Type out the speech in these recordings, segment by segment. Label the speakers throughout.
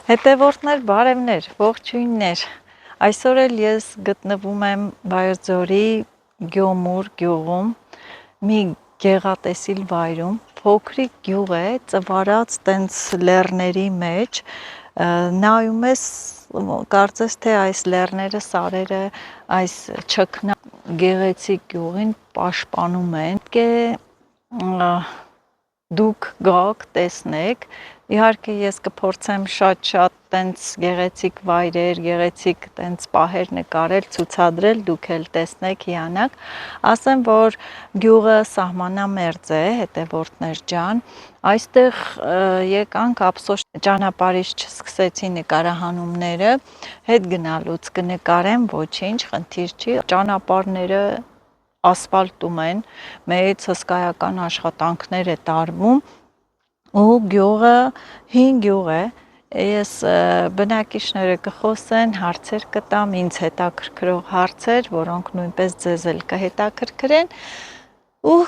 Speaker 1: Հետևորդներ, բարևներ, ողջույններ։ Այսօր էլ ես գտնվում եմ Վայոց-Ձորի Գյոմուր գյուղում, մի գեղատեսիլ վայրում, փոքրիկ գյուղ է, ծվարած տենց լեռների մեջ, նայում ես, կարծես թե այս լեռները, սարերը, այս չքնա գեղեցիկ գյուղին պաշտպանում են, դուք գաք, տեսնեք, իհարկե ես կփորձեմ շատ տենց գեղեցիկ վայրեր, գեղեցիկ տենց պահեր նկարել, ցուցադրել, դուք էլ տեսնեք, հիանաք, ասեմ, որ գյուղը սահմանամերձ է, հետևորդներ ջան, այստեղ եկանք ափսոս ճանապարհից չսկսեցի նկարահանումները, հետ գնալուց կնկարեմ, ոչինչ, խնդիր չի, ճանապարհները ասֆալտում են, մեծ հսկայական աշխատանքներ է տարվում ու գյուղը հին գյուղ է, ես բնակիչները կխոսեն, հարցեր կտամ, ինձ հետաքրքրող հարցեր, որոնք նույնպես ձեզ էլ կհետաքրքրեն ու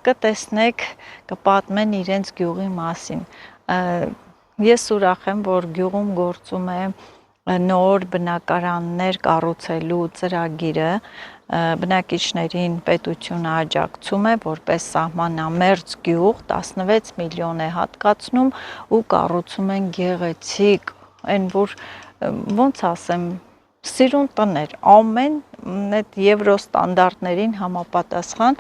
Speaker 1: կտեսնեք, կպատմեն իրենց գյուղի մասին։ Ես ուրախ եմ, որ գյուղում գործում է նոր բնակարաններ կառուցելու ծրագիրը, բնակիչներին պետությունը աջակցում է որպես սահմանամերձ գյուղ 16 միլիոն է հատկացնում ու կառուցում են գեղեցիկ, այն որ ոնց ասեմ, սիրուն տներ, ամեն այդ եվրոստանդարտներին համապատասխան,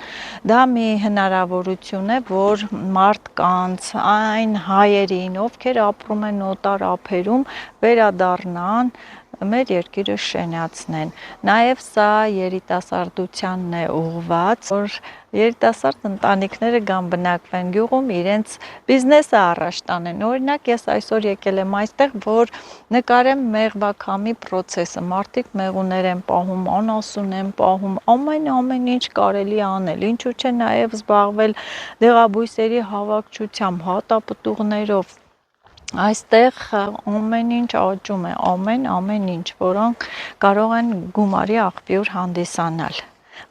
Speaker 1: դա մի հնարավորություն է, որ մարդկանց, այն հայերին, ովքեր ապրում են օտար ափերում, վերադառնան, մեր երկիրը շենացնեն, նաև սա երիտասարդությանն է ուղղված, որ երիտասարդ ընտանիքները գան բնակվեն գյուղում, իրենց բիզնեսը առաջ տանեն, օրինակ ես այսօր եկել եմ այստեղ, որ նկարեմ մեղվաքամի պրոցեսը, մարդիկ մեղուներ են պահում, անասուն են պահում, ամեն ինչ կարելի անել, ինչու՞ չէ նաև զբաղվել դեղաբույսերի հավաքչությամբ, հատապտուղներով, այստեղ ամեն ինչ աճում է, ամեն ինչ, որոնք կարող են գումարի աղբյուր հանդիսանալ։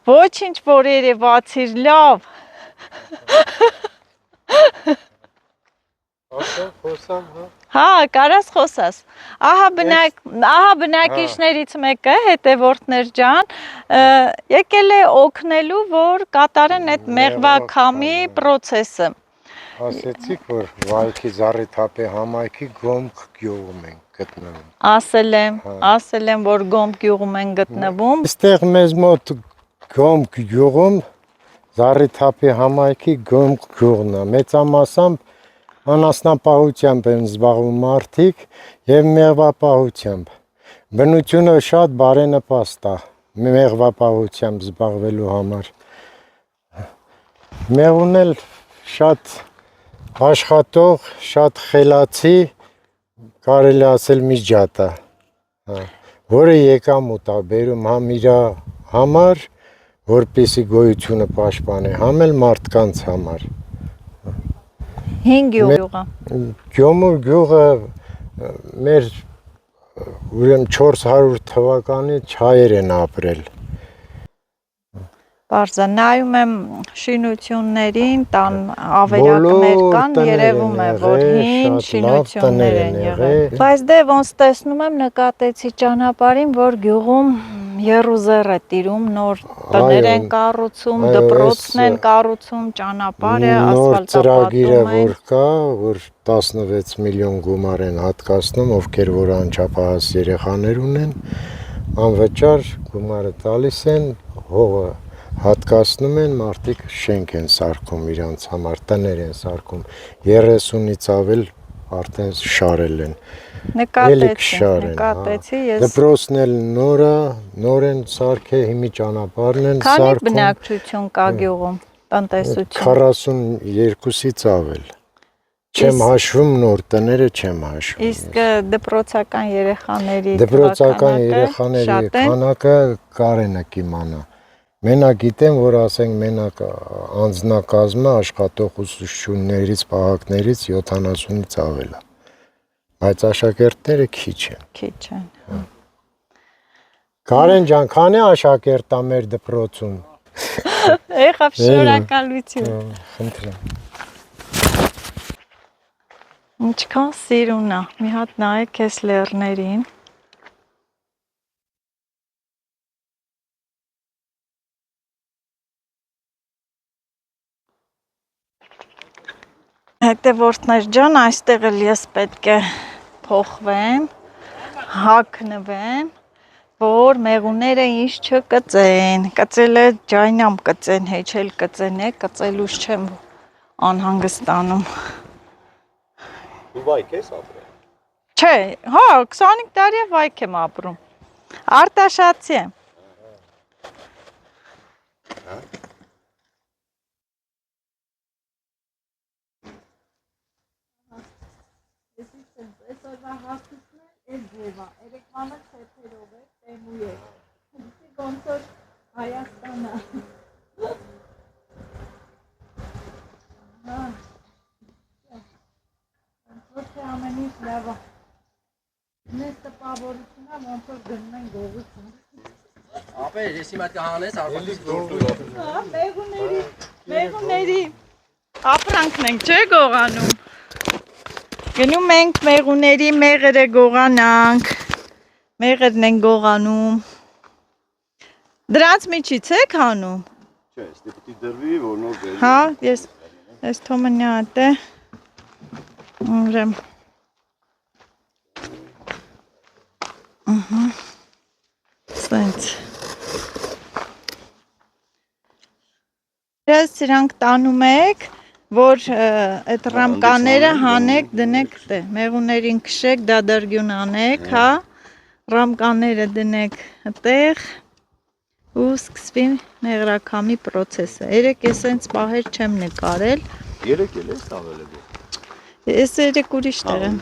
Speaker 1: Ոչինչ, որ երևացիր, լավ։
Speaker 2: Խոսամ,
Speaker 1: հա, կարաս խոսաս։ Ահա բնակիչներից մեկը, հետևորդներ ջան, եկել է օգնելու, որ կատարեն այդ մեղվաքամի պրոցեսը։
Speaker 2: ասեցիք, որ Վայքի Զառիթափի համայնքի Գոմք գյուղում ենք գտնվում։
Speaker 1: Ասել եմ, որ Գոմք գյուղում են գտնվում։
Speaker 2: Այստեղ մեզ մոտ Գոմք գյուղում Զառիթափի համայնքի Գոմք գյուղն է, մեծամասամբ անասնապահությամբ են զբաղվում մարդիկ եւ մեղվապահությամբ։ Բնությունը շատ բարենպաստ է մեղվապահությամբ զբաղվելու համար։ Մեղուն էլ շատ աշխատող, շատ խելացի, կարելի ասել միջատ է, որը եկամուտ է բերում համ իր համար, որպեսզի գոյությունը պաշտպանի, համ էլ մարդկանց համար։
Speaker 1: Հին գյուղը։
Speaker 2: Գյոմուր գյուղը մեր ուրեմն 400 թվականից հայեր են ապրել։
Speaker 1: Պարզա, նայում եմ շինություններին, տան ավերակներ կան, երևում է, որ հին շինություններ են եղել։ Բայց դե ոնց տեսնում եմ, նկատեցի ճանապարհին, որ գյուղում եռուզեռ է տիրում, նոր տներ են կառուցում, դպրոցն են կառուցում, ճանապարհը ասֆալտապատում են։ Նոր
Speaker 2: ծրագիրը որ կա, որ 16 միլիոն գումար են հատկացնում, ովքեր որ անչափահաս երեխաներ ունեն, անվճար գումարը տալիս են, հողը հատկացնում են, մարդիկ շենք են սարքում իրանց համար, տներ են սարքում, 30-ից ավել արդեն շարել են։
Speaker 1: Նկատեցի ես։
Speaker 2: Դպրոցն էլ նոր են սարքել, հիմի ճանապարհն են սարքում։
Speaker 1: Քանի բնակչություն կա գյուղում, տնտեսություն։
Speaker 2: 42-ից ավել։ Չեմ հաշվում նոր տները, չեմ հաշվում։
Speaker 1: Իսկ դպրոցական երեխաների
Speaker 2: քանակը Կարենը կիմանա։ Մենակ գիտեմ, որ ասենք մենակ անձնակազմը աշխատող ուսուցչություններից, պահակներից 70-ից ավել է։ Բայց աշակերտները քիչ են։ Կարեն ջան, քանի աշակերտ է մեր դպրոցում։
Speaker 1: Եղավ, շնորհակալություն։
Speaker 2: Խնդրեմ։
Speaker 1: Ինչքան սիրուն է։ Մի հատ նայեք այս լեռներին։ Հետևորդներ ջան, այստեղ էլ ես պետք է փոխվեմ, հագնվեմ, որ մեղուները ինձ չկծեն, կծելը ջայնամ կծեն, հեչել կծեն է, կծելուց չեմ անհանգստանում։
Speaker 3: Դու վայք ես ապրել։
Speaker 1: Չէ, հա, 25 տարի է վայք եմ ապրում, Արտաշատցի եմ։ Այսօրվա հաստուսն էլ էլ ձևա, երեկվանը թեթերով է, տեմու է, հուսի ոնց որ Հայաստանը։ Ոնց որ թե ամեն ինչ լավ է, մեզ տպավորություն է, ոնց որ գնում են գողություն։
Speaker 3: Ապեր, ես հիմա կհանես արվատից դուրդուրով։
Speaker 1: Հա, մեղուների ապրանքն ենք, չէ գողանում։ Գնում ենք մեղուների մեղրը գողանանք, մեղրն ենք գողանում, դրանց միջից եք հանում։
Speaker 3: Չէ, ստե պիտի դրվի, որ նոր դրվի։
Speaker 1: Հա, ես թոմնի հատ է, ուրեմ, սենց։ Սրանք տանում եք, որ այդ ռամկաները հանեք, դնեք տե, մեղուներին քշեք, դադարգյուն անեք, հա, ռամկաները դնեք տեղ ու սկսվի մեղրաքամի պրոցեսը։ Երեք ես հենց պահեր չեմ նկարել։
Speaker 3: Երեք էլ ես տավել է։
Speaker 1: Ես երեք ուրիշ տեղ եմ։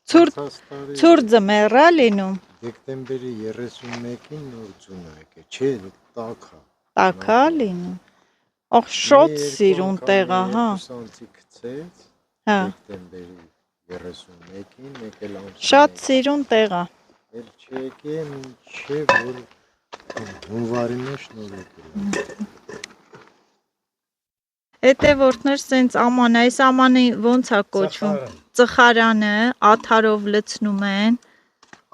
Speaker 1: Ցուրձը մեռա լինում։
Speaker 2: Դեկտեմբերի 31-ին նոր ձուն է եկել, չէ, տաքա։
Speaker 1: Տաքա լինում։ Ախ, շոտ սիրուն տեղա, հա։
Speaker 2: 2 սանտի գցեց,
Speaker 1: Հա։
Speaker 2: դեկտեմբերի 31-ին եկել ամսին։
Speaker 1: Շատ սիրուն տեղա։
Speaker 2: Էլ չեկե մինչև որ հունվարի մեջ նոր եկել։
Speaker 1: Հետևորդներ սենց աման, այս ամանը ոնց է կոչվում։ Ծխարանը, աթարով լցնում են։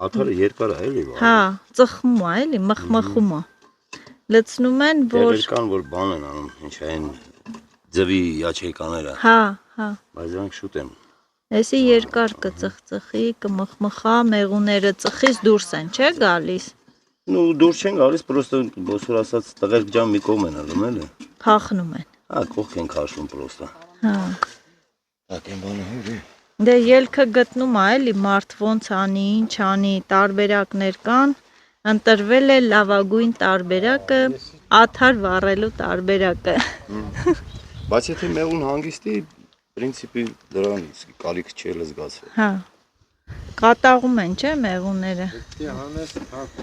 Speaker 3: Աթարը երկար է էլի։
Speaker 1: Հա, ծխում է էլի, մխմխում է։ Լցնում են, որ
Speaker 3: Դեր կան որ բան են անում, ինչ այն ձվի յաչեկաները։
Speaker 1: Հա, հա։
Speaker 3: Բայց դրանք շուտ են։
Speaker 1: Էսի երկար կծխծխի, կմխմխա, մեղուները ծխից դուրս են, չէ՞ գալիս։
Speaker 3: Ну դուրս չեն գալիս, պրոստը ոսոր ասած տղերք ջան մի կողմ են ալում էլի։
Speaker 1: Փախնում են։
Speaker 3: Հա, կողք են քաշում պրոստը։
Speaker 1: Հա։
Speaker 2: Ակեն բանը հորի։
Speaker 1: Դե ելքը գտնում է էլի մարդ ոնց անի, ինչ անի, տարբերակներ կան, ընտրվել է լավագույն տարբերակը, աթար վառելու տարբերակը։
Speaker 3: Բայց եթե մեղուն հանգիստի, պրինցիպի դրան կարիք չի զգացվել։
Speaker 1: Հա։ Կատաղում են, չէ՞ մեղուները։
Speaker 2: Պետք է հանես թափ,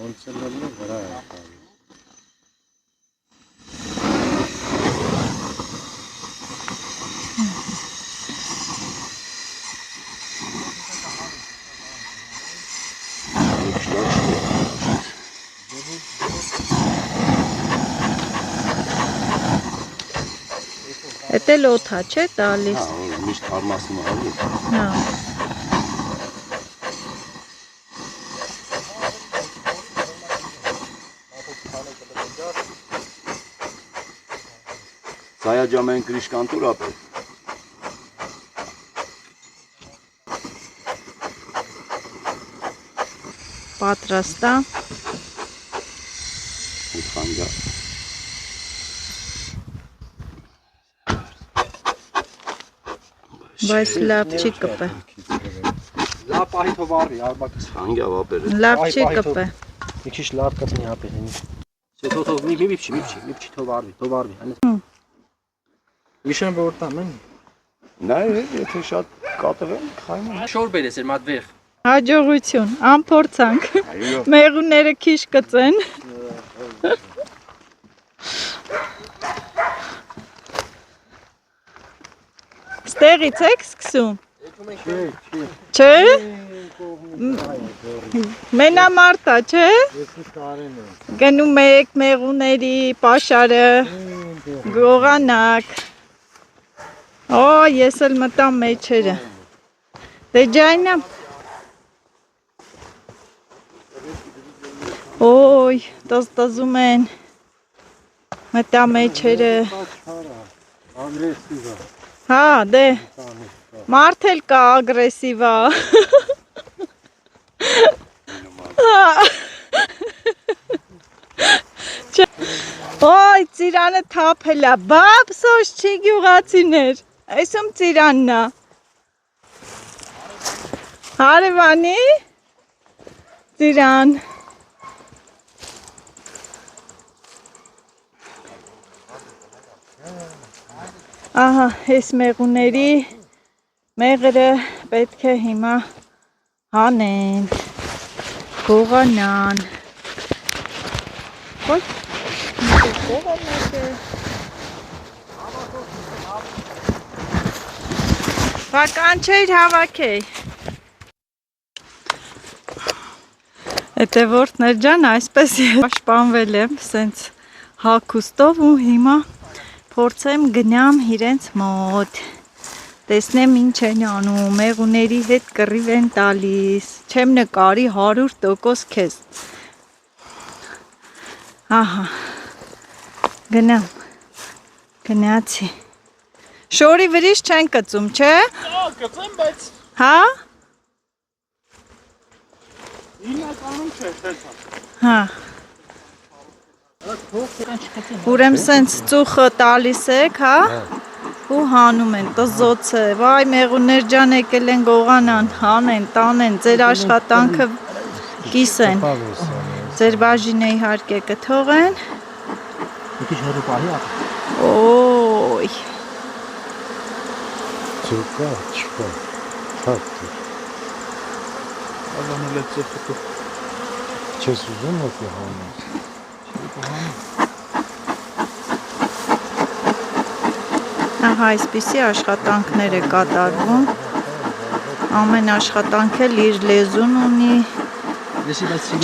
Speaker 2: ոնց է լռնում վրա է կալի։
Speaker 1: Էդ էլ օթա չէ տալիս։
Speaker 3: Հա, միշտ թարմացնում է էլի։
Speaker 1: Հա։
Speaker 3: Սայաջամեն կրիշկանտուր ապել։
Speaker 1: Պատրաստ է։
Speaker 3: Խանջա։
Speaker 1: Բայց լավ չի կպե։
Speaker 4: Լավ պահի թողարի, արբակս։
Speaker 3: Խանջա ապել։
Speaker 1: Լավ չի կպե։
Speaker 4: Մի քիչ լավ կպնի ապելին։ Չէ, թող մի թողարի։ Իշեն որ տամ են։
Speaker 3: Նայ, եթե շատ կատվեն, խայմում։
Speaker 4: Շոր բերես էր մատ վեր։
Speaker 1: Հաջողություն, անփորձանք։
Speaker 3: Այո։
Speaker 1: Մեղուները քիչ կծեն։ Ստեղից եք սկսում։ Չէ։ Մենամարտա, չէ։
Speaker 2: Եսի կարեն եմ։
Speaker 1: Գնում եք մեղուների պաշարը գողանակ։ Օ, ես էլ մտամ մեջերը։ Դե ջայնամ։ Օй, տզտզում են։ Մտա մեջերը։
Speaker 2: Ագրեսիվ է։
Speaker 1: Հա, դե։ Մարդ էլ կա ագրեսիվա։ Օй, ծիրանը թափել է, բաբսոս չի գյուղացիներ, այսում ծիրանն է։ Հարևանի, ծիրան։ Ահա, այս մեղուների մեղրը պետք է հիմա հանեն, գողանան։ Ոչ, Բականչեր հավաքեի։ Հետևորդներ ջան, այսպես պաշտպանվել եմ, սենց հագուստով ու հիմա փորձեմ գնամ իրենց մոտ։ Տեսնեմ ինչ են անում, մեղուների հետ կռիվ են տալիս, չեմ նկարի 100% քեզ։ Ահա, գնամ, գնացի։ Շորի վրիշ չեն կծում, չէ։
Speaker 5: Կծեմ, բայց
Speaker 1: Հա։
Speaker 5: հիմնականում չէ, տեսա։
Speaker 1: Հա։ Ուրեմն սենց ծուխը տալիս եք, հա։ Ու հանում են, տզոց է, վայ մեղուներ ջան եկել են գողանան, հանեն, տանեն, ձեր աշխատանքը կիսեն, ձեր բաժինը իհարկե կթողեն,
Speaker 4: Եկի հեռու պահի ապ։
Speaker 1: օй,
Speaker 2: Չկա, չկա, թակ դիր,
Speaker 5: Ալանել է ծխտու։
Speaker 2: չես ուզում ոքի հանես։
Speaker 1: ահա այսպիսի աշխատանքներ է կատարվում, ամեն աշխատանք էլ իր լեզուն ունի,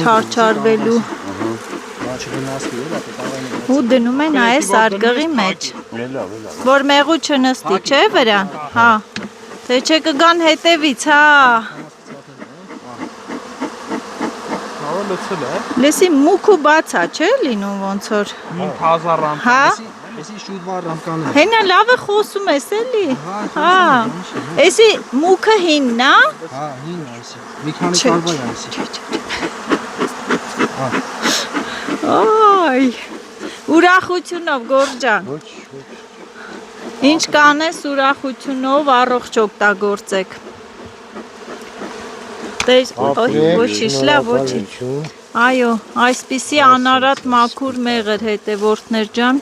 Speaker 1: չարչարվելու, ու դնում են այս արգղի մեջ, որ մեղու չնստի, չէ վրան, հա, թե չէ կգան հետևից, հա,
Speaker 5: Հավը լցել է։
Speaker 1: լեսի մուք ու բաց է, չէ լինում ոնց որ,
Speaker 5: 5000 ռամ։
Speaker 1: հա,
Speaker 4: Էսի շուտ վար ռամկանը։
Speaker 1: հենա լավ է խոսում ես էլի, հա, էսի մուքը հինն է,
Speaker 4: Հա, հին այսի։ Մի քանի տարվա է այսի։
Speaker 1: այ, ուրախությունով գորջան,
Speaker 2: Ոչ,
Speaker 1: ինչ կանես ուրախությունով առողջ օգտագործեք, ոչիշ, լավ, ոչիշ, այո, այսպիսի անարատ մաքուր մեղր հետևորդներ ջան,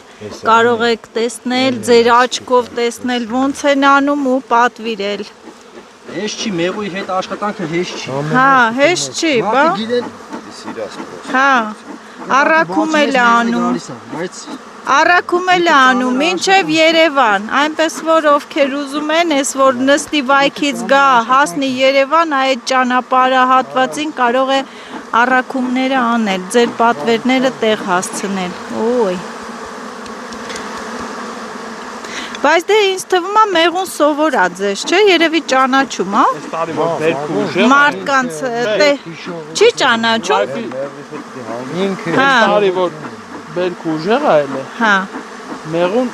Speaker 1: կարող եք տեսնել, ձեր աչքով տեսնել ոնց են անում ու պատվիրել,
Speaker 4: Հեշտ չի, մեղուի հետ աշխատանքը հեշտ չի։
Speaker 1: հա, հեշտ չի, բա,
Speaker 4: Մարդը գիտեն,
Speaker 1: հա, առաքում էլ է անում,
Speaker 4: բայց
Speaker 1: Առաքում էլ է անում, մինչև Երևան, այնպես որ ովքեր ուզում են, ես որ նստի վայքից գա, հասնի Երևան, այդ ճանապարհահատվածին կարող է առաքումները անել, ձեր պատվերները տեղ հասցնել, ոյ։ Բայց դե ինձ թվում է մեղուն սովորա ձեզ, չէ, երևի ճանաչում, հա,
Speaker 5: Այս տարի որ բերք ուժեղ։
Speaker 1: մարդկանց, չի ճանաչում,
Speaker 2: ինքը
Speaker 1: հա,
Speaker 5: Տարի որ բերք ուժեղ է ելը։
Speaker 1: հա,
Speaker 5: Մեղուն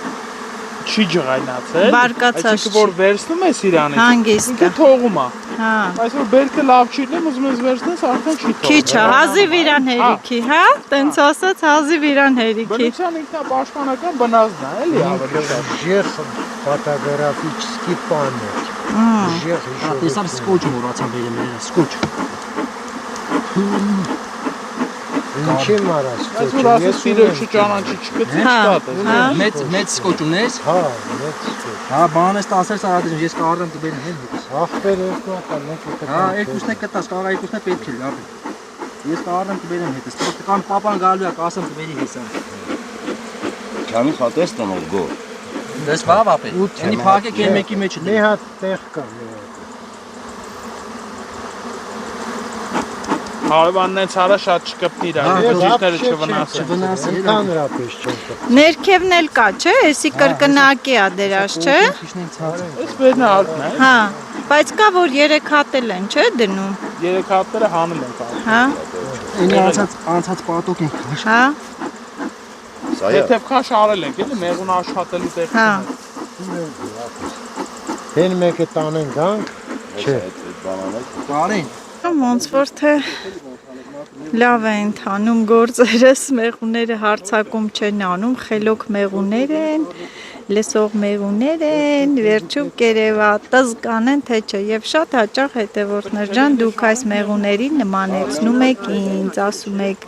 Speaker 5: չի ջղայնացել։
Speaker 1: Բարկացած
Speaker 5: Այսինքն որ վերցնում ես իրանից։
Speaker 1: Հանգիստ է։
Speaker 5: Ինքը թողում է։
Speaker 1: հա,
Speaker 5: Բայց որ բերքը լավ չի լինում, ուզում ես վերցնես, արդեն չի թողում։
Speaker 1: քիչ է, հազիվ իրան հերիքի, հա, տենց ասած հազիվ իրան հերիքի,
Speaker 5: Բնության ինքնապաշտպանական բնազդն է, էլի ավելի շատ։
Speaker 2: ժեղ ֆոտոգրաֆիչսկի պանո, ժեղ
Speaker 4: Հա, տեսար սկոչ մոռացան բերեմ իրեն, սկոչ։
Speaker 2: ինչի մարած,
Speaker 5: Բայց որ ասես սիրո չճանաչի չգցի
Speaker 1: Հա,
Speaker 5: չկա։
Speaker 1: հա,
Speaker 4: Մեծ սկոչ ունես։
Speaker 2: հա, մեծ սկոչ,
Speaker 4: Հա, բան ես 10 սարադին, ես կարդեմ դբերեմ հենց։
Speaker 2: ախպեր երկու ակալ, մեկը
Speaker 4: Հա, երկուսն է կտաս, կարող երկուսն է պետք է լավ։ Ես կարդեմ դբերեմ հետս։ Տոկան papan գալու է, կասեմ դբերի հեսա։
Speaker 3: Քանի խատես տանող գո։
Speaker 4: Դες բավ ապե։ Էնի փակեք այն մեկի մեջ
Speaker 2: մի հատ տեղ կա, մի հատ,
Speaker 5: Հարևանն է ցարը շատ չկպնի դա, բուժիչները չվնասեն։
Speaker 4: Չվնասի,
Speaker 2: Ընդհանրապես չեմ կպ։
Speaker 1: Ներքևն էլ կա, չէ, էսի կրկնակի ա դերած, չէ։
Speaker 5: Էս բերն է արտն է։
Speaker 1: Հա, բայց կա որ 3 հատ էլ են, չէ, դնում։
Speaker 5: 3 հատները հանել են կարող։
Speaker 1: Հա,
Speaker 4: Էնի անցած պատոկ են քաշ։
Speaker 1: հա,
Speaker 3: Սա է։
Speaker 5: Եթե քաշ արել ենք, էլի մեղուն աշխատելու տեղ։
Speaker 1: հա։
Speaker 2: Հեն մեկը տանեն գանք, չէ։
Speaker 4: Բարին։
Speaker 1: Ոնց որ թե լավ է ընթանում գործերս, մեղուները հարցակում չեն անում, խելոք մեղուներ են, լսող մեղուներ են, վերջում կերևատыз կանեն թե չէ, եւ շատ հաճախ հետևորդներ ջան, դուք այս մեղուներին նմանեցնում եք ինձ, ասում եք,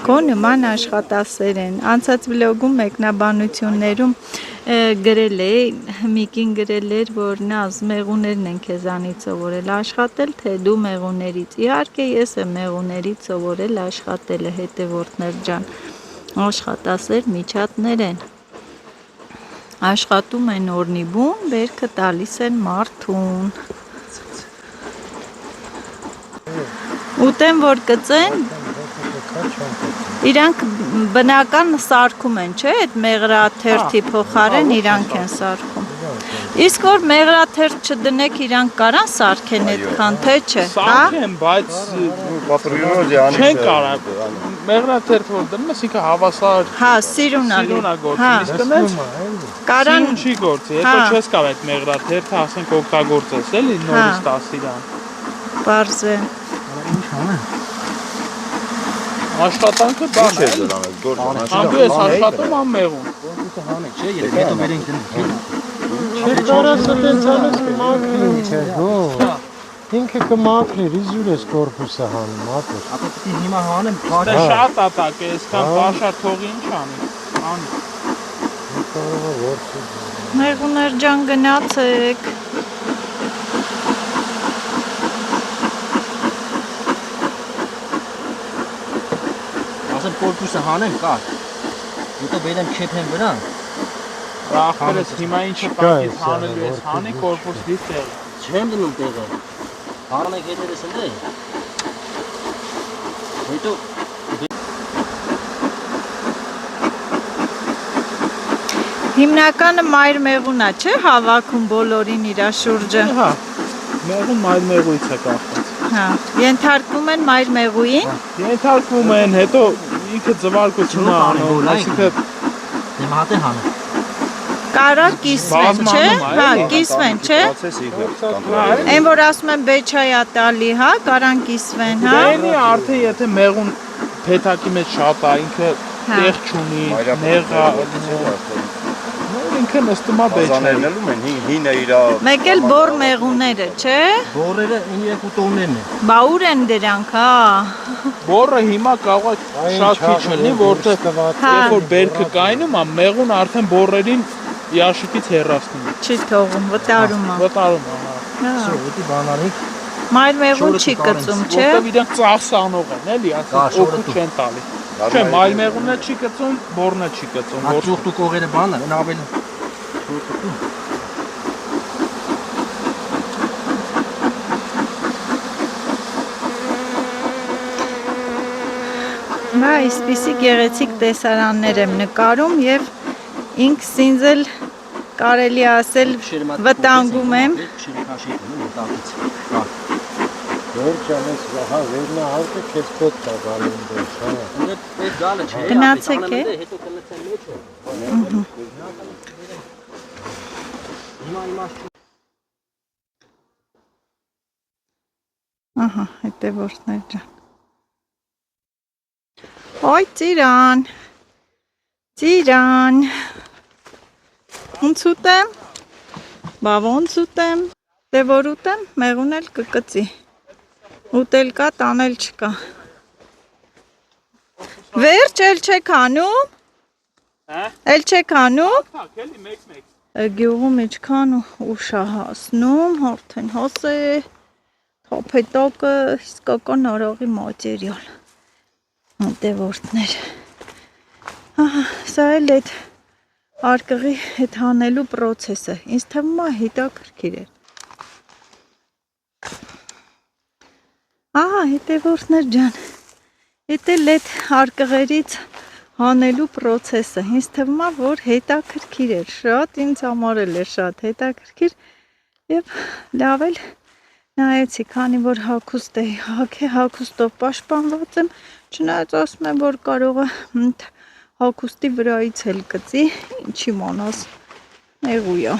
Speaker 1: քո նման աշխատասեր են, անցած վլոգում մեկնաբանություններում գրել է, Միկին գրել էր, որ նազ մեղուներն են քեզանից սովորել աշխատել, թե դու մեղուներից։ Իհարկե ես եմ մեղուներից սովորել աշխատելը, հետևորդներ ջան։ Աշխատասեր միջատներ են։ Աշխատում են օրնիբուն, բերքը տալիս են մարդուն։ Ուտեն որ կծեն, իրանք բնական սարքում են, չէ՞, այդ մեղրաթերթի փոխարեն իրանք են սարքում։ Իսկ որ մեղրաթերթ չդնեք, իրանք կարան սարքեն այդքան, թե չէ, հա։
Speaker 5: Սարքեն, բայց չեն կարող։ Մեղրաթերթ որ դնում ես, ինքը հավասար
Speaker 1: Հա, սիրունալի։
Speaker 5: սիրունա
Speaker 1: Հա,
Speaker 5: գործի, իսկ նենց
Speaker 1: կարան
Speaker 5: սիրուն չի գործի, հետո չես կարող այդ մեղրաթերթը ասենք օգտագործես, էլի նորից տաս իրան։
Speaker 1: բարձ է։
Speaker 4: Ինչ անեն։
Speaker 5: Աշխատանքը բան է։
Speaker 3: դրանից գործ։
Speaker 5: Անդու ես աշխատում ամ մեղուն։
Speaker 4: Ոնց հանեն, չէ, երբ հետո բերենք դնենք։
Speaker 2: Չէ կարաս այդպես անես կմաքրի, չէ, գո։ Ինքը կմաքրի, իզուր ես կորպուսը հանում, ապա։
Speaker 4: Ապա պիտի հիմա հանեմ,
Speaker 5: Դա
Speaker 4: քաշ։
Speaker 5: շատ ատակ է, այսքան պաշար թողի ինչ անի։ Անի։
Speaker 2: Կարող է որսի։
Speaker 1: Մեղուներ ջան գնացեք։
Speaker 4: Ասեմ կորպուսը հանեմ, կար։ Հետո բերեմ քեփեն վրա։
Speaker 5: Ախպերս հիմա ինչը տակից հանելու ես, հանի կորպուսի տեղ։
Speaker 4: Չեմ դնում տեղը։ Հանեմ եք հետևես ընդե։ Հետո
Speaker 1: Հիմնականը մայր մեղունա, չէ, հավաքում բոլորին իր շուրջը։
Speaker 5: Հա, մեղուն մայր մեղույց է կախված։
Speaker 1: Հա, ենթարկվում են մայր մեղուին։
Speaker 5: Ենթարկվում են, հետո ինքը ձվարկություն է անում, այսինքն
Speaker 4: դեմ հատե հանեմ։
Speaker 1: Կարա կիսվեն, չէ։ Հա, կիսվեն, չէ։ Այն որ ասում են բեչայա տալի, հա, կարան կիսվեն, հա։
Speaker 5: Դենի արդեն եթե մեղուն փեթակի մեջ շատ է, ինքը տեղ չունի, նեղա, ինքը նստում է բեչայ։
Speaker 3: Բաժաներն են, հինը իրա
Speaker 1: Մեկ էլ բոր մեղուները, չէ։
Speaker 4: Բորերը 9 տոններն են։
Speaker 1: Բա ուր են դրանք, հա։
Speaker 5: Բորը հիմա կարող է շատ քիչ լինի, որտեղ երբ որ բերքը կայնում է, մեղուն արդեն բորերին Яшիկից հեռացնում է։
Speaker 1: Չի թողում, վտարում է։
Speaker 5: Վտարում է, հա։
Speaker 1: Հա։
Speaker 4: Շորտի բանարիկ։
Speaker 1: Մայր մեղուն չի կծում, չէ։
Speaker 5: Որտեղ իրանք ծախսանող են, էլի, ասես օգուտ չեն տալի։ Չէ, մայր մեղունը չի կծում, բորնը չի կծում։
Speaker 4: Ածուխտու կողերը բանը, այն ավելի շորտու։
Speaker 1: Հա, այսպիսի գեղեցիկ տեսարաններ եմ նկարում եւ ինքս ինձ էլ կարելի ասել վտանգում եմ։
Speaker 2: Վերջ անես, հա, վերնա հարկը քեզ պետք է գալու այնտեղ, հա։
Speaker 4: Այդ գալը չէ։
Speaker 1: Գնացեք, է։
Speaker 4: Հետո կնեցեմ մեջը։ Հիմա իմաստ
Speaker 1: Ահա, հետևորդներ ջան։ Ոյ ծիրան։ Ծիրան։ Ոնց ուտեմ։ Բա ոնց ուտեմ։ Դե որ ուտեմ, մեղուն էլ կկծի։ Ուտել կա, տանել չկա։ Վերջ էլ չեք անում։
Speaker 5: Հա։
Speaker 1: Էլ չեք անում։
Speaker 5: Թակ, էլի մեկ-մեկ։
Speaker 1: Գյուղում ինչքան ուշ է հասնում, արդեն հասե թափետակը իսկական արաղի մատերիալ։ Հետևորդներ։ Ահա, սա էլ այդ արկղի հետ հանելու պրոցեսը։ Ինձ թվում է հետաքրքիր է։ Ահա, հետևորդներ ջան, էտել այդ արկղերից հանելու process-ը ինձ թվում է, որ հետաքրքիր էր, շատ ինձ համար էլ էր շատ հետաքրքիր եւ լավ էլ նայեցի, քանի որ հագուստ էի, հագուստով պաշտպանված եմ, չնայած ասում եմ, որ կարող է հագուստի վրայից էլ կծի, ինչի մանաս, նեղույա,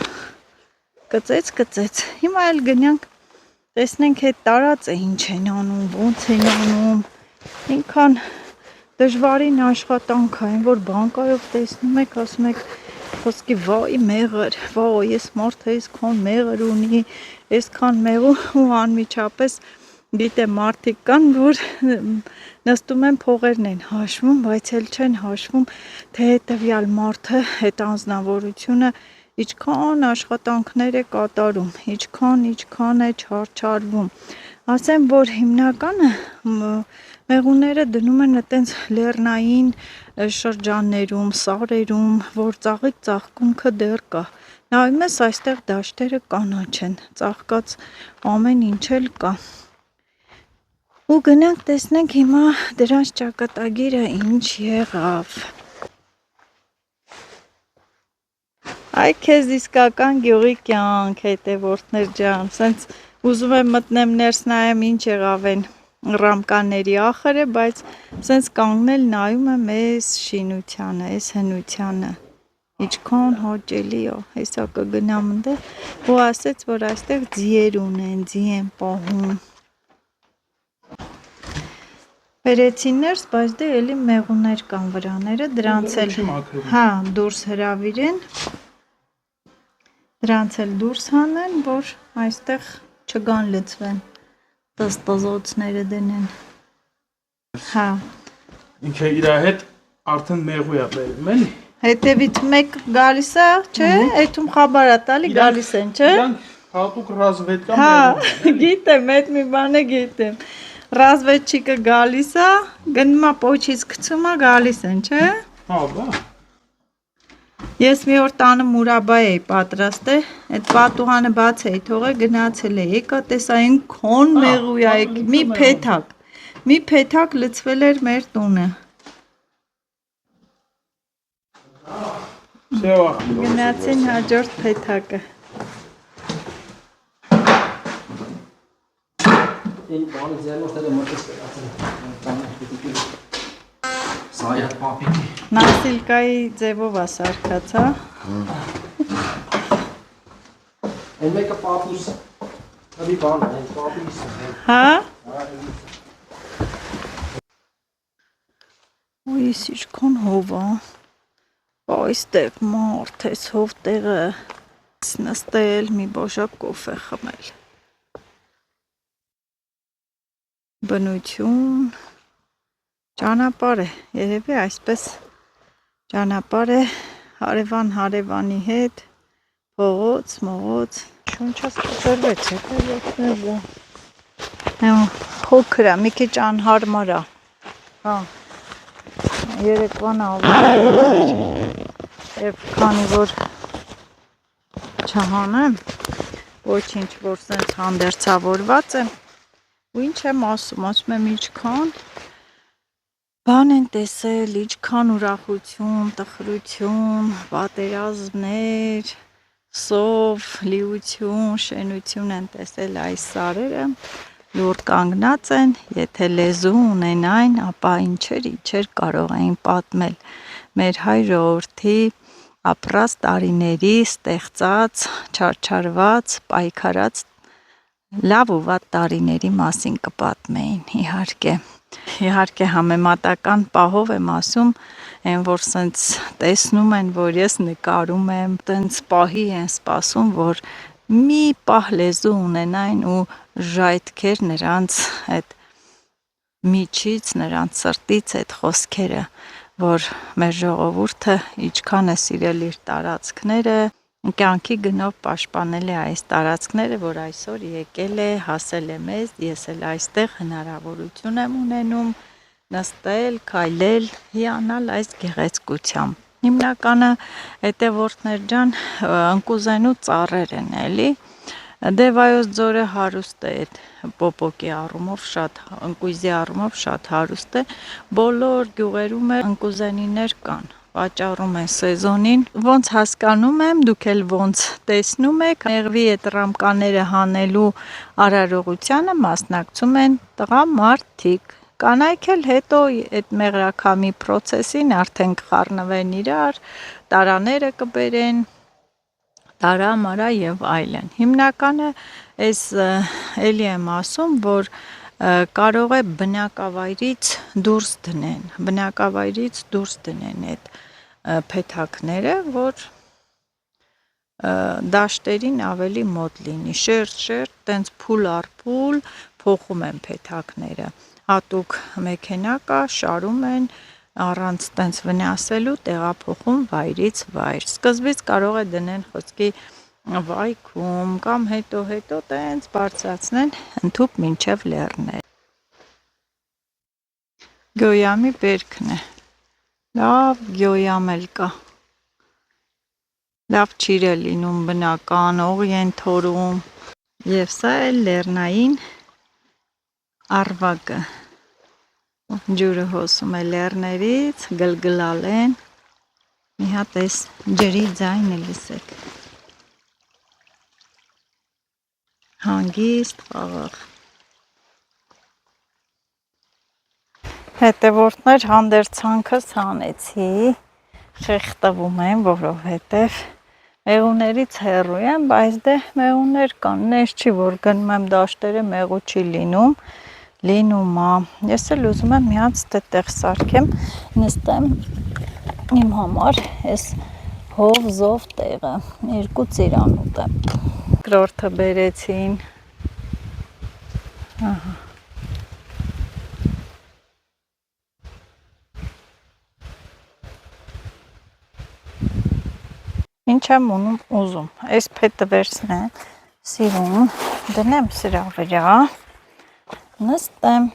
Speaker 1: կծեց, հիմա էլ գնանք, տեսնենք այդ տարածը ինչ են անում, ոնց են անում, ինքան դժվարին աշխատանք է, այն որ բանկայով տեսնում եք, ասում եք, խոսքի վայ մեղր, վայ, ես մարդը այսքան մեղր ունի, այսքան մեղր ու անմիջապես գիտեմ մարդիկ կան, որ նստում են փողերն են հաշվում, բայց էլ չեն հաշվում, թե հետևյալ մարդը, այդ անձնավորությունը ինչքան աշխատանքներ է կատարում, ինչքան է չարչարվում, ասեմ, որ հիմնականը մեղուները դնում են այտենց լեռնային շրջաններում, սարերում, որ ծաղիկը դեռ կա, նայում ես այստեղ դաշտերը կանաչ են, ծաղկած ամեն ինչ էլ կա, ու գնանք տեսնենք հիմա դրանց ճակատագիրը ինչ եղավ, այ քեզ իսկական գյուղի կյանք, հետևորդներ ջան, սենց ուզում եմ մտնեմ ներս նայեմ ինչ եղավ են ռամկաների ախրը, բայց սենց կանգնել նայում եմ այս շինությանը, այս հնությանը, ինչքան հաճելի է, հեսա կգնամ ընդեղ, ու ասեց, որ այստեղ ձիեր ունեն, ձի են պահում, բերեցին ներս, բայց դե էլի մեղուներ կան վրաները, դրանց էլ, հա, դուրս հրավիրեն, դրանց էլ դուրս հանեն, որ այստեղ չգան լծվեն, տզտզոցները դնեն, հա,
Speaker 5: Ինքը իր հետ արդեն մեղու է բերում, էլի։
Speaker 1: Հետևից մեկ գալիս է, չէ, այդում խաբարա տալի գալիս են, չէ։
Speaker 5: Իրանք հատուկ ռազմետկա
Speaker 1: Հա,
Speaker 5: մեղու են։
Speaker 1: գիտեմ, այդ մի բանը գիտեմ։ Ռազմետչիկը գալիս է, գնում է պոչից գցում է, գալիս են, չէ։
Speaker 5: Հա, բա։
Speaker 1: Ես մի օր տանը մուրաբա էի պատրաստել, այդ պատուհանը բաց էի թողել, գնացել էի, եկա տեսա այնքան մեղու է, մի փեթակ լցվել էր մեր տունը։ Գնացին հաջորդ փեթակը։
Speaker 4: Այն բանը ձեռնորդները մտած կրացել Սայաթ պապիկի
Speaker 1: Նասիլկայի ձևով է սարքած, հա։
Speaker 4: Այն մեկը պապուս Հրի բան է, պապիս է
Speaker 1: Հա։ Ոյս ինչքան հով է։ Այստեղ մարդ էս հով տեղը նստել, մի բաժակ կոֆե խմել։ Բնություն, ճանապարհ է, երևի այսպես ճանապարհ է հարևանի հետ, փողոց, մողոց, շունչս կտրվեց, փոքր է, մի քիչ անհարմար է, հա, երեկվան ավելի և քանի որ չհանեմ, ոչինչ, որ սենց հանդերձավորված եմ, ու ինչ եմ ասում եմ ինչքան բան են տեսել, ինչքան ուրախություն, տխրություն, պատերազմներ, սով, լիություն, շենություն են տեսել այս սարերը, լուրջ կանգնած են, եթե լեզու ունենային, ապա ինչեր կարող էին պատմել մեր հայ ժողովրդի ապրած տարիների ստեղծած, չարչարված, պայքարած լավ ու վատ տարիների մասին կպատմեին, իհարկե համեմատական պահով եմ ասում, այն որ սենց տեսնում են, որ ես նկարում եմ, տենց պահի են սպասում, որ մի պահ լեզու ունենային ու ժայթքեր նրանց այդ միջից, նրանց սրտից այդ խոսքերը, որ մեր ժողովուրդը ինչքան է սիրել իր տարածքները, կյանքի գնով պաշտպանել է այս տարածքները, որ այսօր եկել է, հասել է մեզ, ես էլ այստեղ հնարավորություն եմ ունենում նստել, քայլել, հիանալ այս գեղեցկությամբ։ Հիմնականը հետևորդներ ջան ընկուզենու ծառեր են էլի, Դե Վայոց ձորը հարուստ է այդ պոպոկի առումով, շատ ընկույզի առումով շատ հարուստ է։ Բոլոր գյուղերում ընկուզենիներ կան, վաճառում են սեզոնին։ Ոնց հասկանում եմ, դուք էլ ոնց տեսնում եք, մեղվի այդ ռամկաները հանելու արարողությանը մասնակցում են տղամարդիկ։ Կանայք էլ հետո այդ մեղրաքամի process-ին արդեն կխառնվեն իրար, տարաները կբերեն, տարա-մարա եւ այլն։ Հիմնականը այս էլի եմ ասում, որ կարող է բնակավայրից դուրս դնեն այդ փեթակները, որ դաշտերին ավելի մոտ լինի, շերտ, տենց փուլ առ փուլ փոխում են փեթակները, հատուկ մեքենա կա, շարում են, առանց տենց վնասելու տեղափոխում վայրից վայր, սկզբից կարող է դնեն խոսքի վայքում կամ հետո տենց բարձրացնեն ընդհուպ մինչև լեռներ։ Գյոյամի բերքն է, լավ գյոյամ էլ կա, լավ ճիր է լինում բնական, օղի են թորում եւ սա է լեռնային արվակը, ջուրը հոսում է լեռներից, գլգլալ են, մի հատ այս ջրի ձայնը լսեք, հանգիստ խաղաղ։ Հետևորդներ հանդերձանքս հանեցի, խեղտվում եմ, որովհետև մեղուներից հեռու եմ, բայց դե մեղուներ կան, նես չի, որ գնում եմ դաշտերը մեղու չի լինում, լինում ա, ես էլ ուզում եմ մի հատ տեղ սարքեմ, նստեմ իմ համար այս հով-զով տեղը, երկու ծիրանուտ եմ, կրորդը բերեցին, ահա, ինչ եմ ուզում, այս փետը վերցնեմ, սիրուն, դնեմ սրա վրա, նստեմ,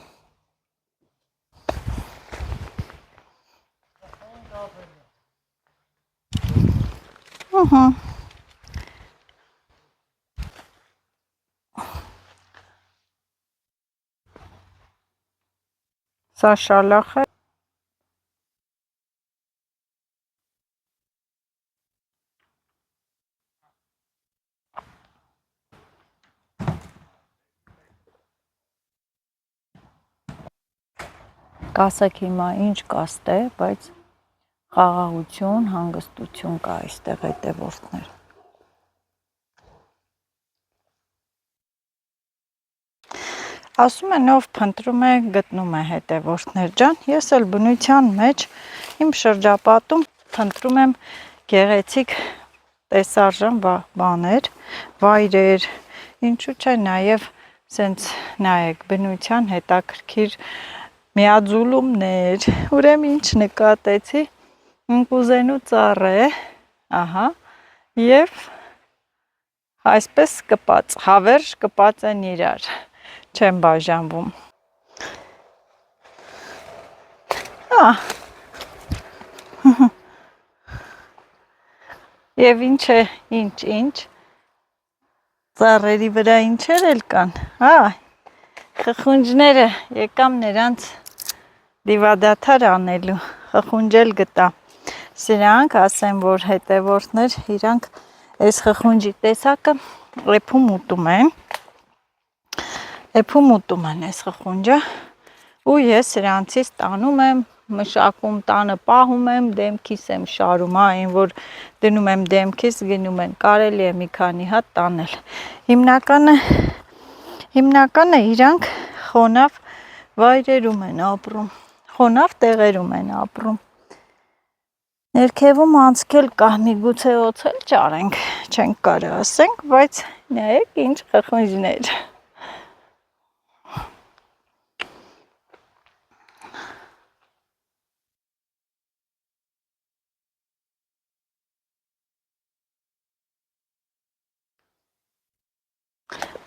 Speaker 1: սա շալախ է, կասեք հիմա ինչ կաստ է, բայց խաղաղություն, հանգստություն կա այստեղ հետևորդներ։ Ասում են ով փնտրում է, գտնում է հետևորդներ ջան, ես էլ բնության մեջ իմ շրջապատում փնտրում եմ գեղեցիկ տեսարժան բաներ, վայրեր, ինչու՞ չէ նաև սենց նայեք բնության հետաքրքիր միաձուլումներ, ուրեմն ինչ նկատեցի, ընկուզենու ծառ է, ահա, եւ այսպես կպած, հավերժ կպած են իրար, չեն բաժանվում, եւ ինչ է, ինչ, ծառերի վրա ինչեր էլ կան, խխունջները, եկամ նրանց դիվադաթար անելու, խխունջել գտա, սրանք ասեմ, որ հետևորդներ իրանք այս խխունջի տեսակը էփում ուտում են այս խխունջը ու ես սրանցից տանում եմ, մշակում տանը պահում եմ, դեմքիս եմ շարում, այն որ դնում եմ դեմքիս գնում են, կարելի է մի քանի հատ տանել, հիմնականը իրանք խոնավ վայրերում են ապրում, խոնավ տեղերում են ապրում, ներքևում անցքել կա, միգուցե օցել ճարենք, չենք կարող ասենք, բայց նայեք ինչ խխունջներ,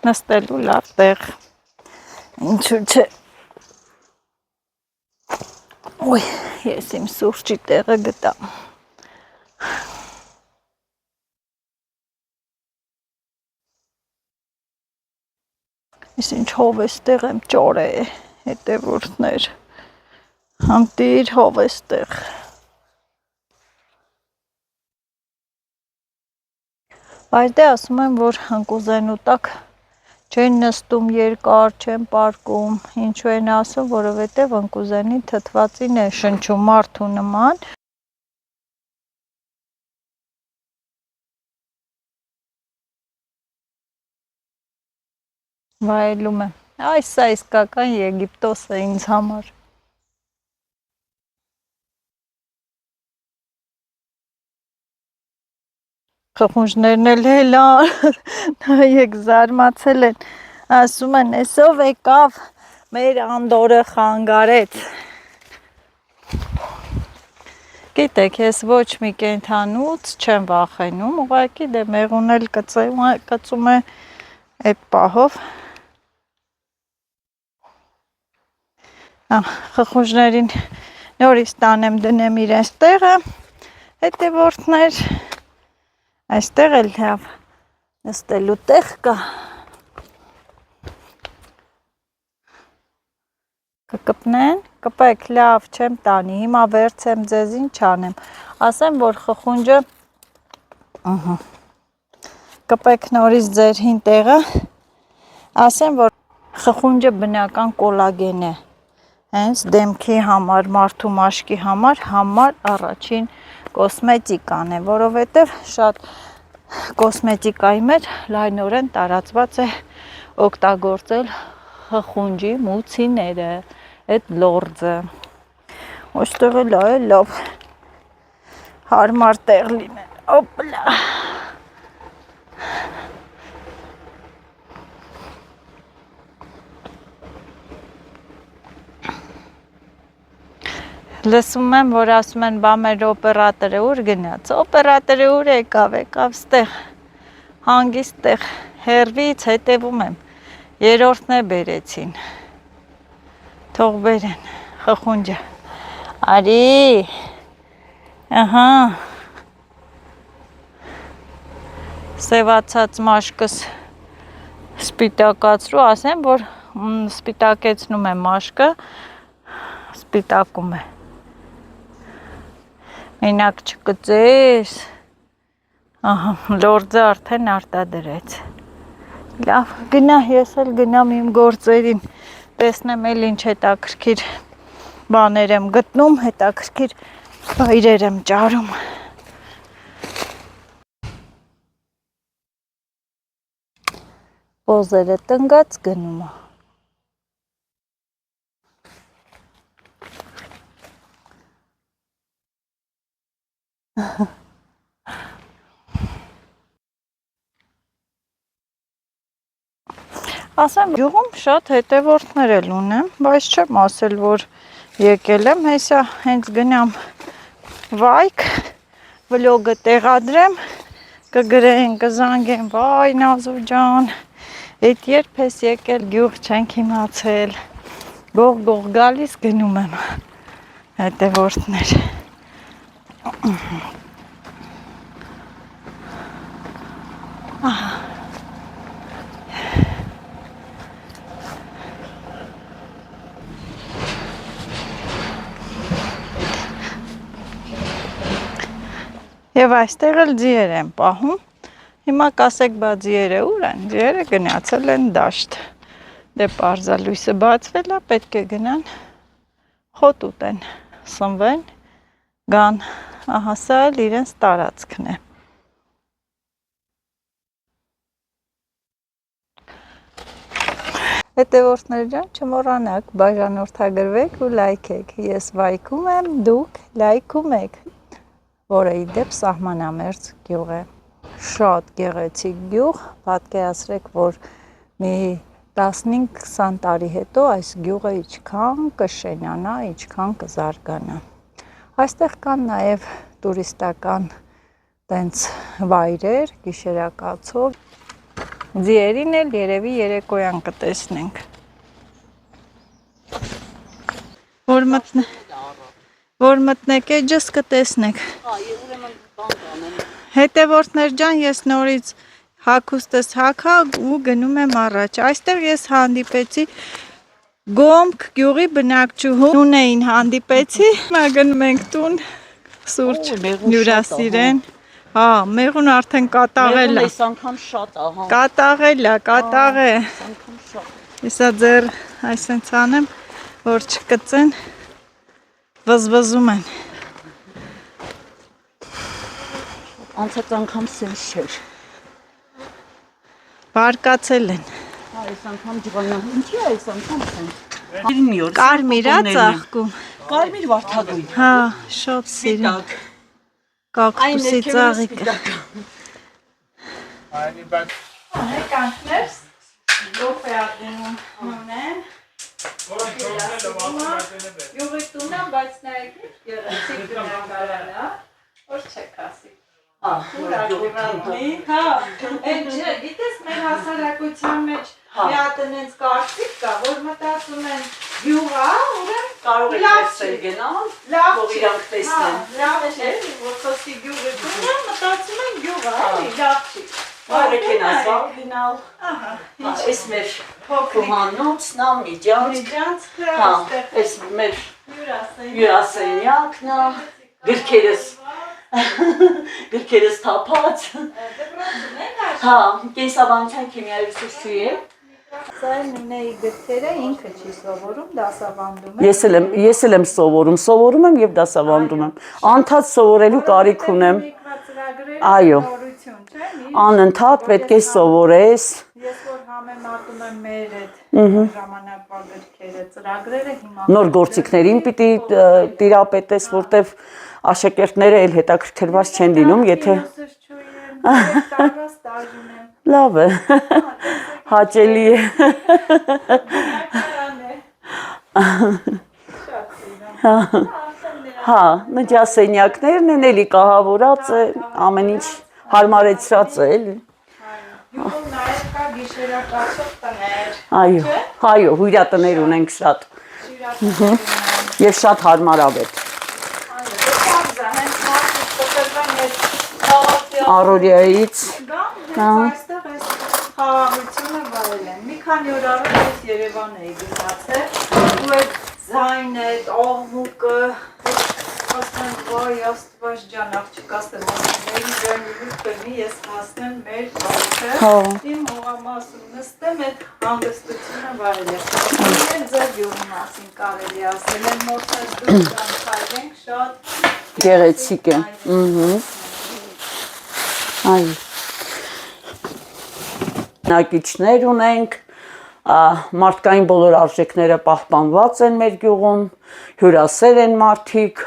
Speaker 1: նստելու լավ տեղ, ինչու՞ չէ, ոյ, ես իմ սուրճի տեղը գտա, Ես ինչ հով էստեղ եմ ճոր է հետևորդներ համտիր հով էստեղ Բայց դե ասում եմ, որ հնկուզենու տակ չեն նստում երկար, չեն պարկում, ինչու են ասում, որովհետև հնկուզենի թթվածին է շնչում մարդու նման վայելում եմ, այս սա իսկական Եգիպտոս է ինձ համար Խխունջներն էլ նայեք զարմացել են, ասում են, էսով եկավ մեր Անդորը խանգարեց։ Գիտեք, ես ոչ մի կենդանուց չեմ վախենում, ուղղակի դե մեղուն էլ կծում է այդ պահով։ Խխունջներին նորից տանեմ դնեմ իրենց տեղը, հետևորդներ Այստեղ էլ լավ նստելու տեղ կա Կկպնեն, կպեք լավ չեմ տանի, հիմա վերցեմ ձեզ ինչ անեմ, ասեմ որ խխունջը կպեք նորից ձեր հին տեղը, ասեմ որ խխունջը բնական կոլագեն է, հենց դեմքի համար, մարդու մաշկի համար առաջին կոսմետիկան է, որովհետև շատ կոսմետիկայի մեջ լայնորեն տարածված է օգտագործել խխունջի մուցիները, այդ լորձը, ոստեղ է լավ հարմար տեղ լինեն, օպլա, Լսում եմ, որ ասում են, բա մեր օպերատորը ուր գնաց, օպերատորը ուր եկավ ստեղ, հանգիստ տեղ, հեռվից հետևում եմ, երորդն է բերեցին, թող բերեն, խխունջը, արի, ահա, սևացած մաշկս սպիտակացրու, ասեմ, որ սպիտակեցնում է մաշկը, սպիտակում է, Մենակ չկծես, լորձը արդեն արտադրեց, լավ, գնա, ես էլ գնամ իմ գործերին, տեսնեմ էլ ինչ հետաքրքիր բաներ եմ գտնում, հետաքրքիր վայրեր եմ ճարում Պոզերը տնգած գնում է Ասեմ, գյուղում շատ հետևորդներ էլ ունեմ, բայց չեմ ասել, որ եկել եմ, հեսա հենց գնամ վայք, վլոգը տեղադրեմ, կգրեն, կզանգեն, վայ Նազու ջան, այդ երբ ես եկել գյուղ չենք իմացել, գող գալիս գնում եմ հետևորդներ Եվ այստեղ էլ ձիեր են պահում, հիմա կասեք բա ձիերը ուր են, ձիերը գնացել են դաշտ, դե պարզալույսը բացվել է, պետք է գնան խոտ ուտեն, սնվեն, գան, ահա սա էլ իրենց տարածքն է Հետևորդներ ջան, չմոռանաք, բաժանորդագրվեք ու լայքեք, ես վայքում եմ, դուք լայքում եք որը իդեպ սահմանամերձ գյուղ է, շատ գեղեցիկ գյուղ, պատկերացրեք, որ մի 15-20 տարի հետո այս գյուղը իչքան կշենանա, իչքան կզարգանա։ Այստեղ կան նաև տուրիստական տենց վայրեր, գիշերակացով, ձիերին էլ երևի երեկոյան կտեսնենք։ Որ մտնեք էջս կտեսնեք։ Հետևորդներ ջան, ես նորից հագուստս հագա ու գնում եմ առաջ։ Այստեղ ես հանդիպեցի Գոմք գյուղի բնակչուհուն էին հանդիպեցի։ Գնում ենք տուն, սուրճ հյուրասիրեն։ Հա, մեղուն արդեն կատաղել է։
Speaker 6: Այս անգամ շատ ահա։
Speaker 1: Կատաղել է, կատաղ է։
Speaker 6: Անգամ շատ։
Speaker 1: Հեսա ձեր այսենց անեմ, որ չկծեն, վզվզում են։
Speaker 6: Անցած անգամ սենց չէր։
Speaker 1: Բարկացել են։
Speaker 6: Այս անգամ ջղանա։ Ինչի է այս անգամ սենց։
Speaker 1: Կարմիր է ծաղկում։
Speaker 6: Կարմիր վարդագույն։
Speaker 1: Հա, շատ սիրում։ Կակտուսի ծաղիկը։ Եկանքներ, գոպ է ատենում ունեն։ Յուղի տունը, բայց նայեք գեղեցիկ բնակարանը, որ չեք ասի։ Հա, այն չէ, գիտես մեր հասարակության մեջ մի հատ այնց կարծիք կա, որ մտածում են գյուղ է, ուրեմն
Speaker 6: Կարող եք տեսել գնալ, որ իրանք տեսնեն։
Speaker 1: լավ չէ, որ խոսքի գյուղի տունը մտածում են գյուղ է, էլի, լավ չի։
Speaker 6: Բարեք են ասալ գնալ։
Speaker 1: Ահա,
Speaker 6: Այս մեր կոմանոցն է, միջանց։
Speaker 1: Միջանցքը,
Speaker 6: Հա,
Speaker 1: այստեղ
Speaker 6: այս մեր
Speaker 1: հյուրասենյակն
Speaker 6: հյուրասենյակն է, գրքերս թափած։
Speaker 1: դպրոցն է դա։
Speaker 6: Հա, կենսաբանության քիմիայի ուսուցչուհի եմ։
Speaker 1: Սա նույնի գրքերը ինքը չի սովորում, դասավանդում է։
Speaker 6: Ես էլ եմ սովորում եմ եւ դասավանդում եմ։ Անընդհատ սովորելու կարիք ունեմ։ Այո։ Անընդհատ պետք է սովորես։
Speaker 1: Ես որ համեմատում եմ մեր այդ ժամանակվա գրքերը, ծրագրերը հիմա
Speaker 6: Նոր գործիքներին պիտի տիրապետես, որտեվ աշակերտները էլ հետաքրքրված չեն լինում, եթե լավ է, հաճելի է։ Հա, նջասենյակներն են, էլի կահավորած է, ամեն ինչ հարմարեցրած է, էլի։
Speaker 1: Յուղում նաև կա գիշերակացող տներ։
Speaker 6: Այո, հյուրատներ ունենք շատ։ Եվ շատ հարմարավետ։ Առօրյայից։
Speaker 1: Այստեղ այս խաղաղությունը վայելեն։ Մի քանի օր առաջ ես Երևան էի գնացել ու այդ ձայնը, այդ աղմուկը, ասեմ, վայ, Աստված ջան, աղջիկաս եմ ասում, ձայնի կնի ես հասնեմ մեր բակը, իմ հողամասում նստեմ, այդ հանգստությունը վայելեմ։ Իմ ձեր գյուղի մասին կարելի ասել են, մորցած դուք կանխայրենք, շատ
Speaker 6: գեղեցիկ է։ Այո։ Նակիչներ ունենք, մարդկային բոլոր արժեքները պահպանված են մեր գյուղում, հյուրասեր են մարդիկ,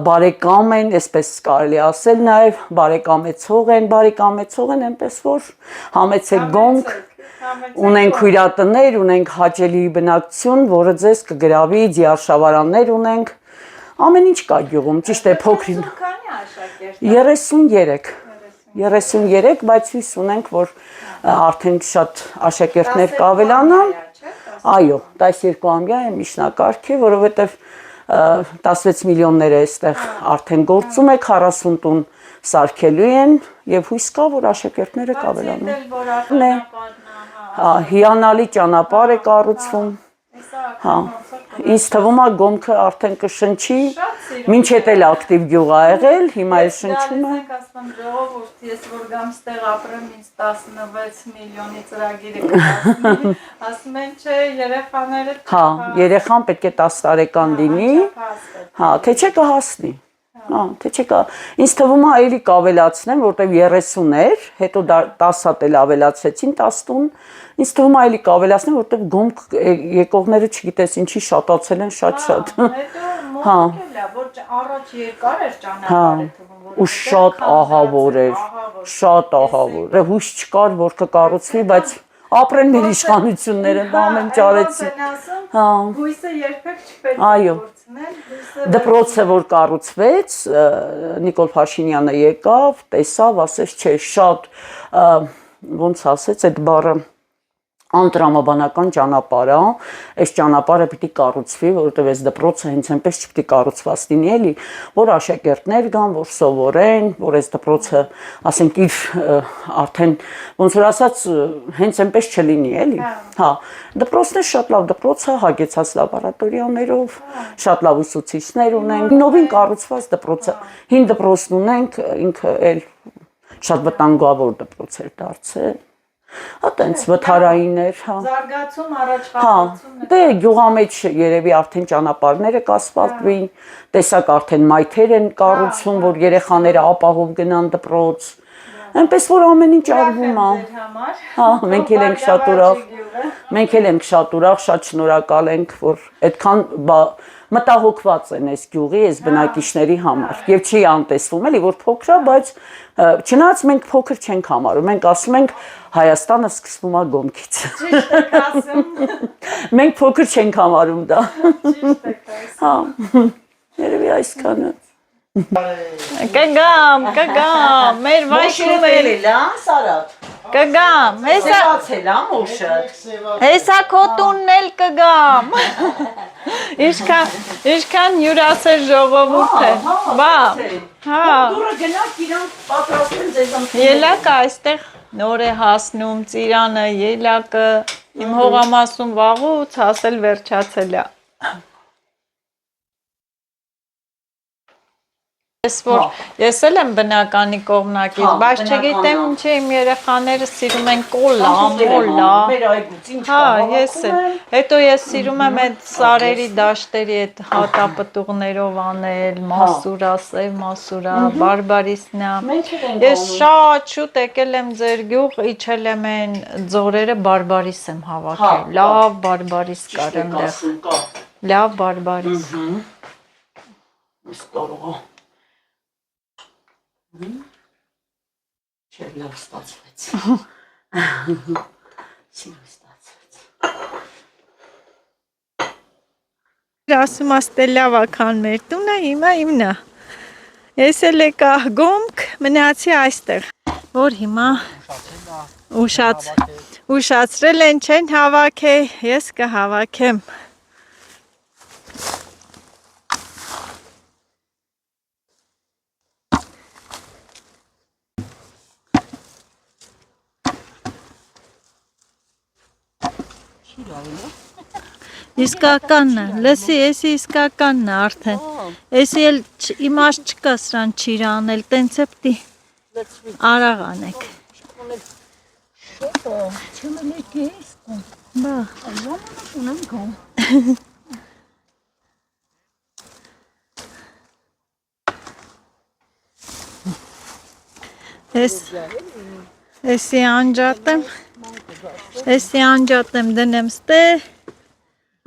Speaker 6: բարեկամ են, այսպես կարելի ասել նաև, բարեկամեցող են այնպես որ համեցեք գոնք, ունենք հյուրատներ, ունենք հաճելի բնակություն, որը ձեզ կգրավի, ձիարշավարաններ ունենք, ամեն ինչ կա գյուղում, ճիշտ է փոքրին։ 33, բայց հույս ունենք, որ արդեն շատ աշակերտներ կավելանան։ Այո, 12-ամյա է միջնակարգ է, որովհետև 16 միլիոններ է այստեղ արդեն գործում է, 40 տուն սարքելու են եւ հույս կա, որ աշակերտները կավելանան։ Հիանալի ճանապարհ է կառուցվում։ Հա, ինձ թվում է գոմքը արդեն կշնչի, մինչ հետ էլ ակտիվ գյուղ ա եղել, հիմա էլ շնչում է։
Speaker 1: Ասում ժողովուրդ, ես որ գամ ստեղ ապրեմ, ինձ 16 միլիոնի ծրագիրը կհասնի, ասում են չէ, երեխաները
Speaker 6: Հա, երեխան պետք է 10 տարեկան լինի, հա, թե չէ կհասնի։ Հա, թե չէ կա։ Ինձ թվում է էլի կավելացնեմ, որտեվ 30 էր, հետո 10 հատ էլ ավելացրեցին 10 տուն։ Ինձ թվում է էլի կավելացնեմ, որտեվ գոմք եկողները չգիտես ինչի շատացել են շատ։
Speaker 1: Հետո մոտ է, որ առաջ երկար էր ճանապարհը թվում,
Speaker 6: ու շատ ահավոր էր, շատ ահավոր։ Հույս չկար, որ կկառուցվի, բայց ապրեն մեր իշխանությունները, ամեն ճարեցին։
Speaker 1: Հա, հույսը երբեք չպետք է
Speaker 6: Այո։
Speaker 1: կորցնել։
Speaker 6: Դպրոցը որ կառուցվեց, Նիկոլ Փաշինյանը եկավ, տեսավ, ասեց, չէ, շատ ոնց ասեց այդ բառը անտրամաբանական ճանապարհ է, այս ճանապարհը պիտի կառուցվի, որովհետև այս դպրոցը հենց այնպես չպիտի կառուցված լինի, էլի, որ աշակերտներ գան, որ սովորեն, որ այս դպրոցը, ասենք, իր արդեն ոնց որ ասած, հենց այնպես չլինի, էլի։ Հա, դպրոցն է շատ լավ դպրոց է, հագեցած լաբորատորիաներով, շատ լավ ուսուցիչներ ունենք, նովին կառուցված դպրոցը, հին դպրոցն ունենք, ինքը էլ շատ վտանգավոր դպրոց էր դարձել։ Հա, տենց վթարային էր, հա։
Speaker 1: Զարգացում, առաջխաղացում։
Speaker 6: Դե գյուղամեջ երևի արդեն ճանապարհները կասֆալտվին, տեսակ արդեն մայթեր են կառուցում, որ երեխաները ապահով գնան դպրոց։ Այնպես որ ամեն ինչ արվում է։ Հա, մենք էլ ենք շատ ուրախ։ Մենք էլ ենք շատ ուրախ, շատ շնորհակալ ենք, որ այդքան մտահոգված են այս գյուղի, այս բնակիչների համար եւ չի անտեսվում էլի որ փոքր է, բայց չնայած մենք փոքր չենք համարում, մենք ասում ենք Հայաստանը սկսվում է Գոմքից։
Speaker 1: Ճիշտ եք ասում։
Speaker 6: Մենք փոքր չենք համարում դա։
Speaker 1: Ճիշտ եք ասում։
Speaker 6: Հա։ Երևի այսքանը։
Speaker 1: Կգամ, մեր վայրում է։
Speaker 6: լան, Սարատ։
Speaker 1: Կգամ, հեսա
Speaker 6: Ցելա մոշը։
Speaker 1: հեսա քո տունն էլ կգամ։ Ինչքան հյուրասեր ժողովուրդ է։ Բա։ Հա։
Speaker 6: Դուրը գնաք իրանք պատրաստեն ձեզանց։
Speaker 1: Ելակը այստեղ նոր է հասնում, ծիրանը, ելակը, իմ հողամասում վաղուց հասել վերջացել է։ Ես էլ եմ բնականի կողմնակից, բայց չգիտեմ ինչ է իմ երեխաները սիրում են կոլա, մոլա։ Հա, ես էլ։ Հետո ես սիրում եմ այդ սարերի դաշտերի այդ հատապտուղներով անել, մասուրա, սև մասուրա, բարբարիսնա։ Ես շատ շուտ եկել եմ ձեր գյուղ, իջել եմ այն ձորերը բարբարիս եմ հավաքել։ Լավ բարբարիս կար այնտեղ։ Լավ բարբարիս։
Speaker 6: Ստորողը։ Չէ, լավ ստացվեց։ Սիրո ստացվեց։
Speaker 1: Ասում աստե լավ ական մեր տունը, հիմա իմն է։ Ես էլ եկա Գոմք, մնացի այստեղ, որ հիմա ուշացրել են չեն հավաքել, ես կհավաքեմ։ Իսկականն է, լսի, եսի իսկականն է արդեն, եսի էլ իմաստ չկա սրան չիր անել, տենց է պտի արաղ անեք։ Բա, եսի անջատեմ դնեմ ստե,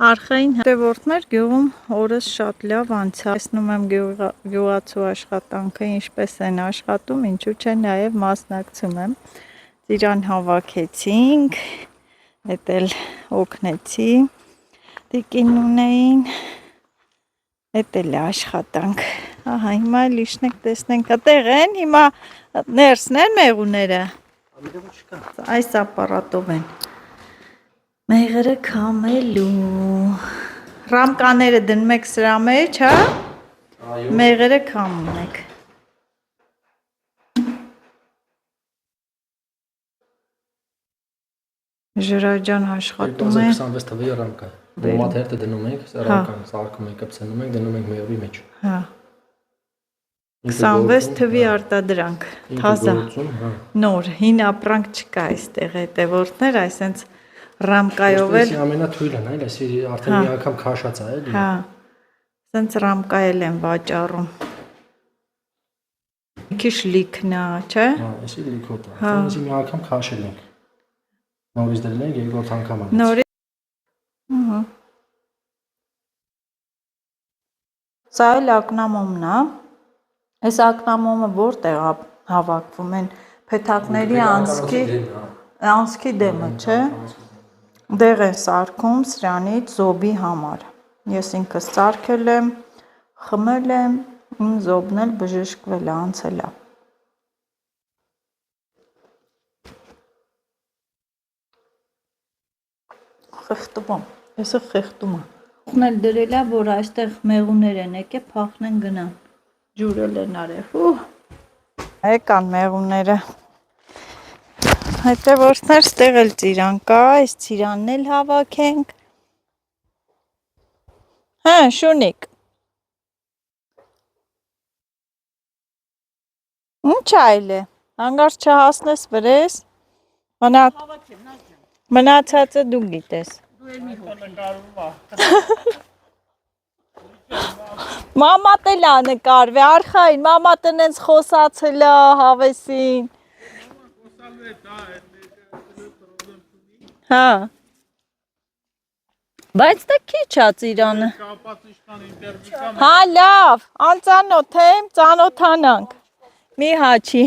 Speaker 1: արխային հետևորդներ գյուղում օրս շատ լավ անցա, տեսնում եմ գյուղացու աշխատանքը ինչպես են աշխատում, ինչու չէ նաև մասնակցում եմ, ծիրան հավաքեցինք, էդ էլ օգնեցի, տիկին ունեին, էդ էլ է աշխատանք, ահա հիմա էլ իշնեք տեսնենք, ատեղ են, հիմա ներսն են մեղուները, այս ապարատով են, մեղրը քամելու, ռամկաները դնում եք սրա մեջ, հա, մեղրը քամում եք, Ժրաջան աշխատում է
Speaker 4: 26 թվի ռամկա, բոմաթերթը դնում ենք, սարական, սարկում ենք, կպցնում ենք, դնում ենք մեղրի մեջ։
Speaker 1: Հա 26 թվի արտադրանք, թազա, նոր, հին ապրանք չկա այստեղ հետևորդներ, այսենց ռամկայով էլ,
Speaker 4: ամենաթույլն այլ, այսի արդեն մի անգամ քաշած է, էլի։
Speaker 1: հա, այսենց ռամկայել են վաճառում, մի քիչ լիքն է, չէ։
Speaker 4: Հա, այսի լիքոտ է, այսի մի անգամ քաշել ենք, նորից դրել ենք, երկրորդ անգամ անեց։
Speaker 1: Նորից, սա էլ ակնամոմն է, այս ակնամոմը որտեղ հավաքվում են փեթակների անցքի դեմը, չէ, դեղ են սարքում սրանից զոբի համար, ես ինքս սարքել եմ, խմել եմ, զոբն էլ բժշկվել է, անցել է։ խեղդում եմ։ Եսը խեղդում եմ։ Ուղնել դրել է, որ այստեղ մեղուներ են եկե փախնեն գնան։ Ջուրել են արել։ Եկան մեղուները։ Հետո որտներ ստեղ էլ ծիրան կա, այս ծիրանն էլ հավաքենք։ Հա, Շունիկ։ Ինչ այլ է։ Հանգարց չհասնես վրես։ Մնացածը դու գիտես։ Մամատ էլ ա նկարվի, արխային, մամատ ընենց խոսացել ա հավեսին։ Հա։ Բայց դա քիչ ա ծիրանը։ Հա, լավ, անծանոթ եմ, ծանոթանանք։ Մի հաչի։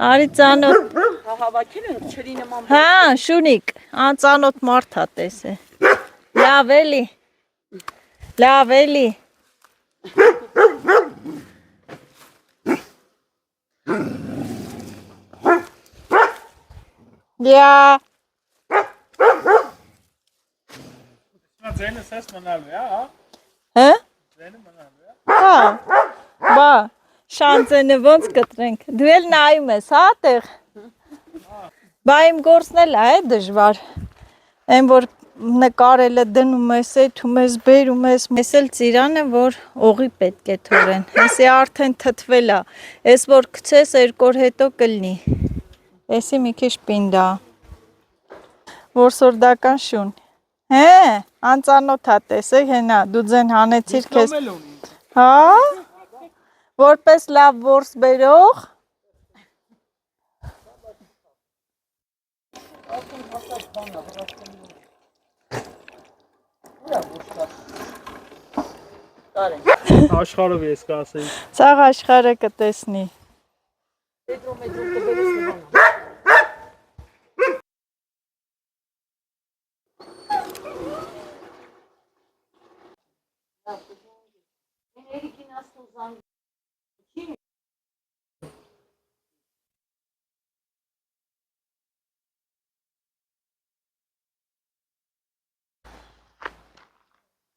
Speaker 1: Արի ծանոթ։
Speaker 6: Հավաքել են չրի նման։
Speaker 1: Հա, Շունիկ, անծանոթ մարդ ա տեսե։ Լավ էլի։ Լավ էլի։ Լյա։
Speaker 5: Ձենը սես մնալու է, հա։
Speaker 1: Հա։
Speaker 5: Ձենը մնալու է։
Speaker 1: Հա։ Բա, շանցենը ոնց կտրենք։ Դու էլ նայում ես, հա, տեղ։ Բա իմ գործն էլ է դժվար։ Այն որ նկարելը դնում ես, էթում ես, բերում ես, ես էլ ծիրանը, որ օղի պետք է թողեն։ Էսի արդեն թթվել է։ Էս որ գցես 2 օր հետո կլնի։ Էսի մի քիչ պինդա։ Որսորդական շուն։ Հե, անծանոթ ա տեսեք, հենա, դու ձեն հանեցիր քեզ։ Հա։ Որպես լավ որս բերող։
Speaker 5: Աշխարհով ես կասեի։
Speaker 1: Ցաղ աշխարհը կտեսնի։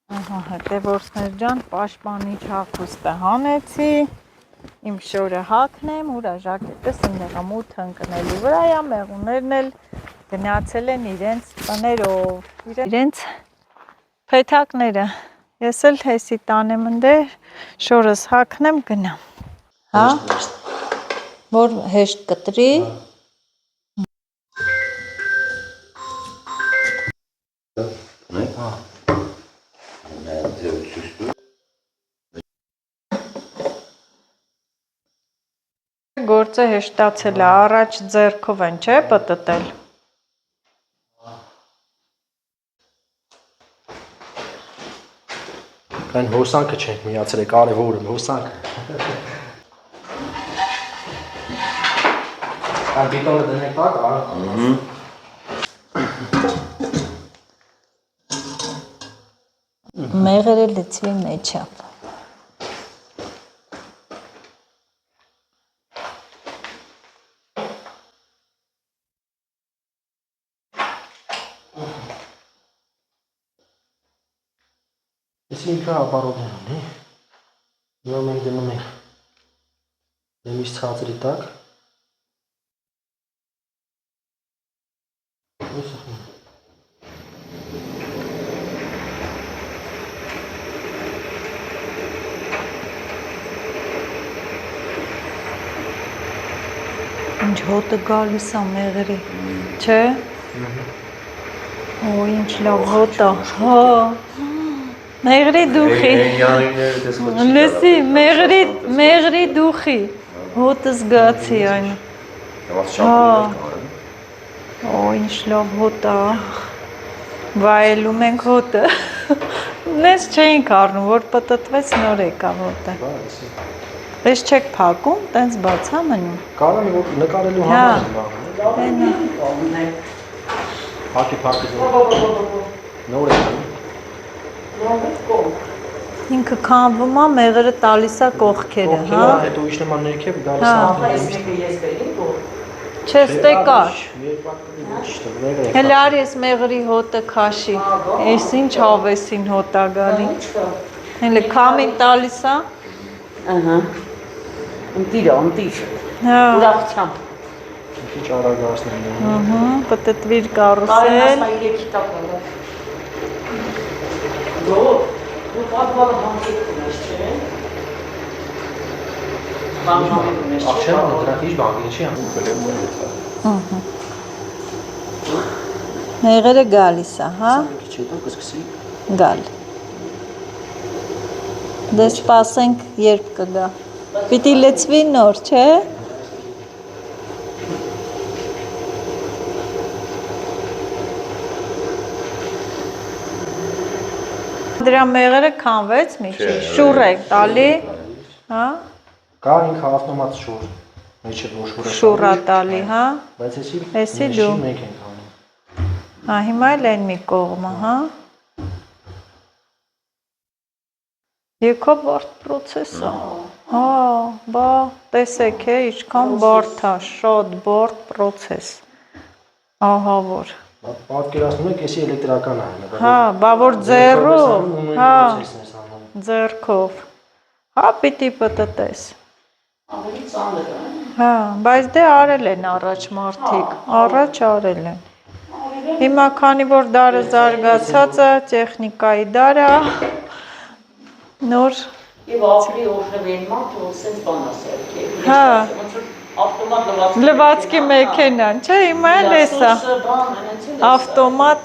Speaker 1: Ահա, հետևորդներ ջան, պաշտպանիչ հագուստը հանեցի, իմ շորը հագնեմ, ուրա ժակետս ինձ մութը ընկնելու վրա է, մեղուներն էլ գնացել են իրենց տներով, իրենց փեթակները, ես էլ հեսի տանեմ ընդեր, շորս հագնեմ գնամ, հա, որ հեշտ կտրի, Գործը հեշտացել է, առաջ ձեռքով են, չէ, պտտել։
Speaker 4: Այն հոսանքը չենք միացել, կարևորը հոսանքը։ Այն բիտոնը դնենք տակ,
Speaker 1: Մեղերը լցվի մեջը։
Speaker 4: Ես ինքը ապարոտներ ունի, նոր մենք դնում ենք նեմիշ ծածրի տակ,
Speaker 1: Ինչ հոտը գալիս է մեղրի, չէ։ Օ, ինչ լավ հոտ է, հա։ Մեղրի դուխի։ Լսի, մեղրի դուխի։ Հոտը զգացի այն։ Հա։ Օ, ինչ լավ հոտ է։ Վայելում ենք հոտը։ Նես չէինք առնում, որ պտտվեց նոր եկավ հոտը։ Պես չեք փակում, տենց բաց է մնում։
Speaker 4: Կարող է որ նկարելու համար է։ Փակի նոր է։
Speaker 1: Ինքը քամվում է, մեղրը տալիս է կողքերը, հա։
Speaker 4: Հետո իշ նման ներքև գալիս է։
Speaker 1: Չեստե կար։ Հələ արի ես մեղրի հոտը քաշի։ Էս ինչ հավեսին հոտա գալի։ Հələ քամին տալիս է։
Speaker 6: Ահա։ Ընտիր։
Speaker 1: Հա։
Speaker 6: Ուրախությամբ։
Speaker 4: Քիչ արագացնեմ։
Speaker 1: Ահա, պատտվիր կարուսել։
Speaker 6: Դու պատվալ համեցեք ունես, չէ՞։
Speaker 4: Աղջերը դրա քիչ բանկի չի անում։
Speaker 1: Ահա։ Մեղրը գալիս է, հա։
Speaker 4: Քիչ հետո կսկսի։
Speaker 1: Գալ։ Դե սպասենք երբ կգա։ Պիտի լցվի նոր, չէ՞։ Դրա մեղրը քանվեց միջի, շուռ եք տալի, հա։
Speaker 4: Կա ինքը ավտոմատ շուռ։ Մեջը ոչ
Speaker 1: Շուռա տալի, հա։
Speaker 4: Բայց
Speaker 1: Էսի դու։
Speaker 4: մեկ ենք անում։
Speaker 1: Հա, հիմա էլ են մի կողմը, հա։ Եկա բարդ պրոցեսը։ Հա, բա տեսեք է, ինչքան բարդ է, շատ բարդ պրոցես։ Ահա որ։
Speaker 4: Պատկերացնում եք, էսի էլեկտրական է։
Speaker 1: Հա, բա որ ձեռով, հա, ձեռքով։ Հա, պիտի պտտես։
Speaker 6: Ավելի ծանր է։
Speaker 1: Հա, բայց դե արել են առաջ մարդիկ, առաջ արել են։ Հիմա քանի որ դարը զարգացած է, տեխնիկայի դար է, նոր
Speaker 6: Եվ ապրի օրհնվենման թող սենց բան ասել։
Speaker 1: Հա։
Speaker 6: Ավտոմատ
Speaker 1: լվացքի մեքենան, չէ, հիմա էլ էսա։ Ավտոմատ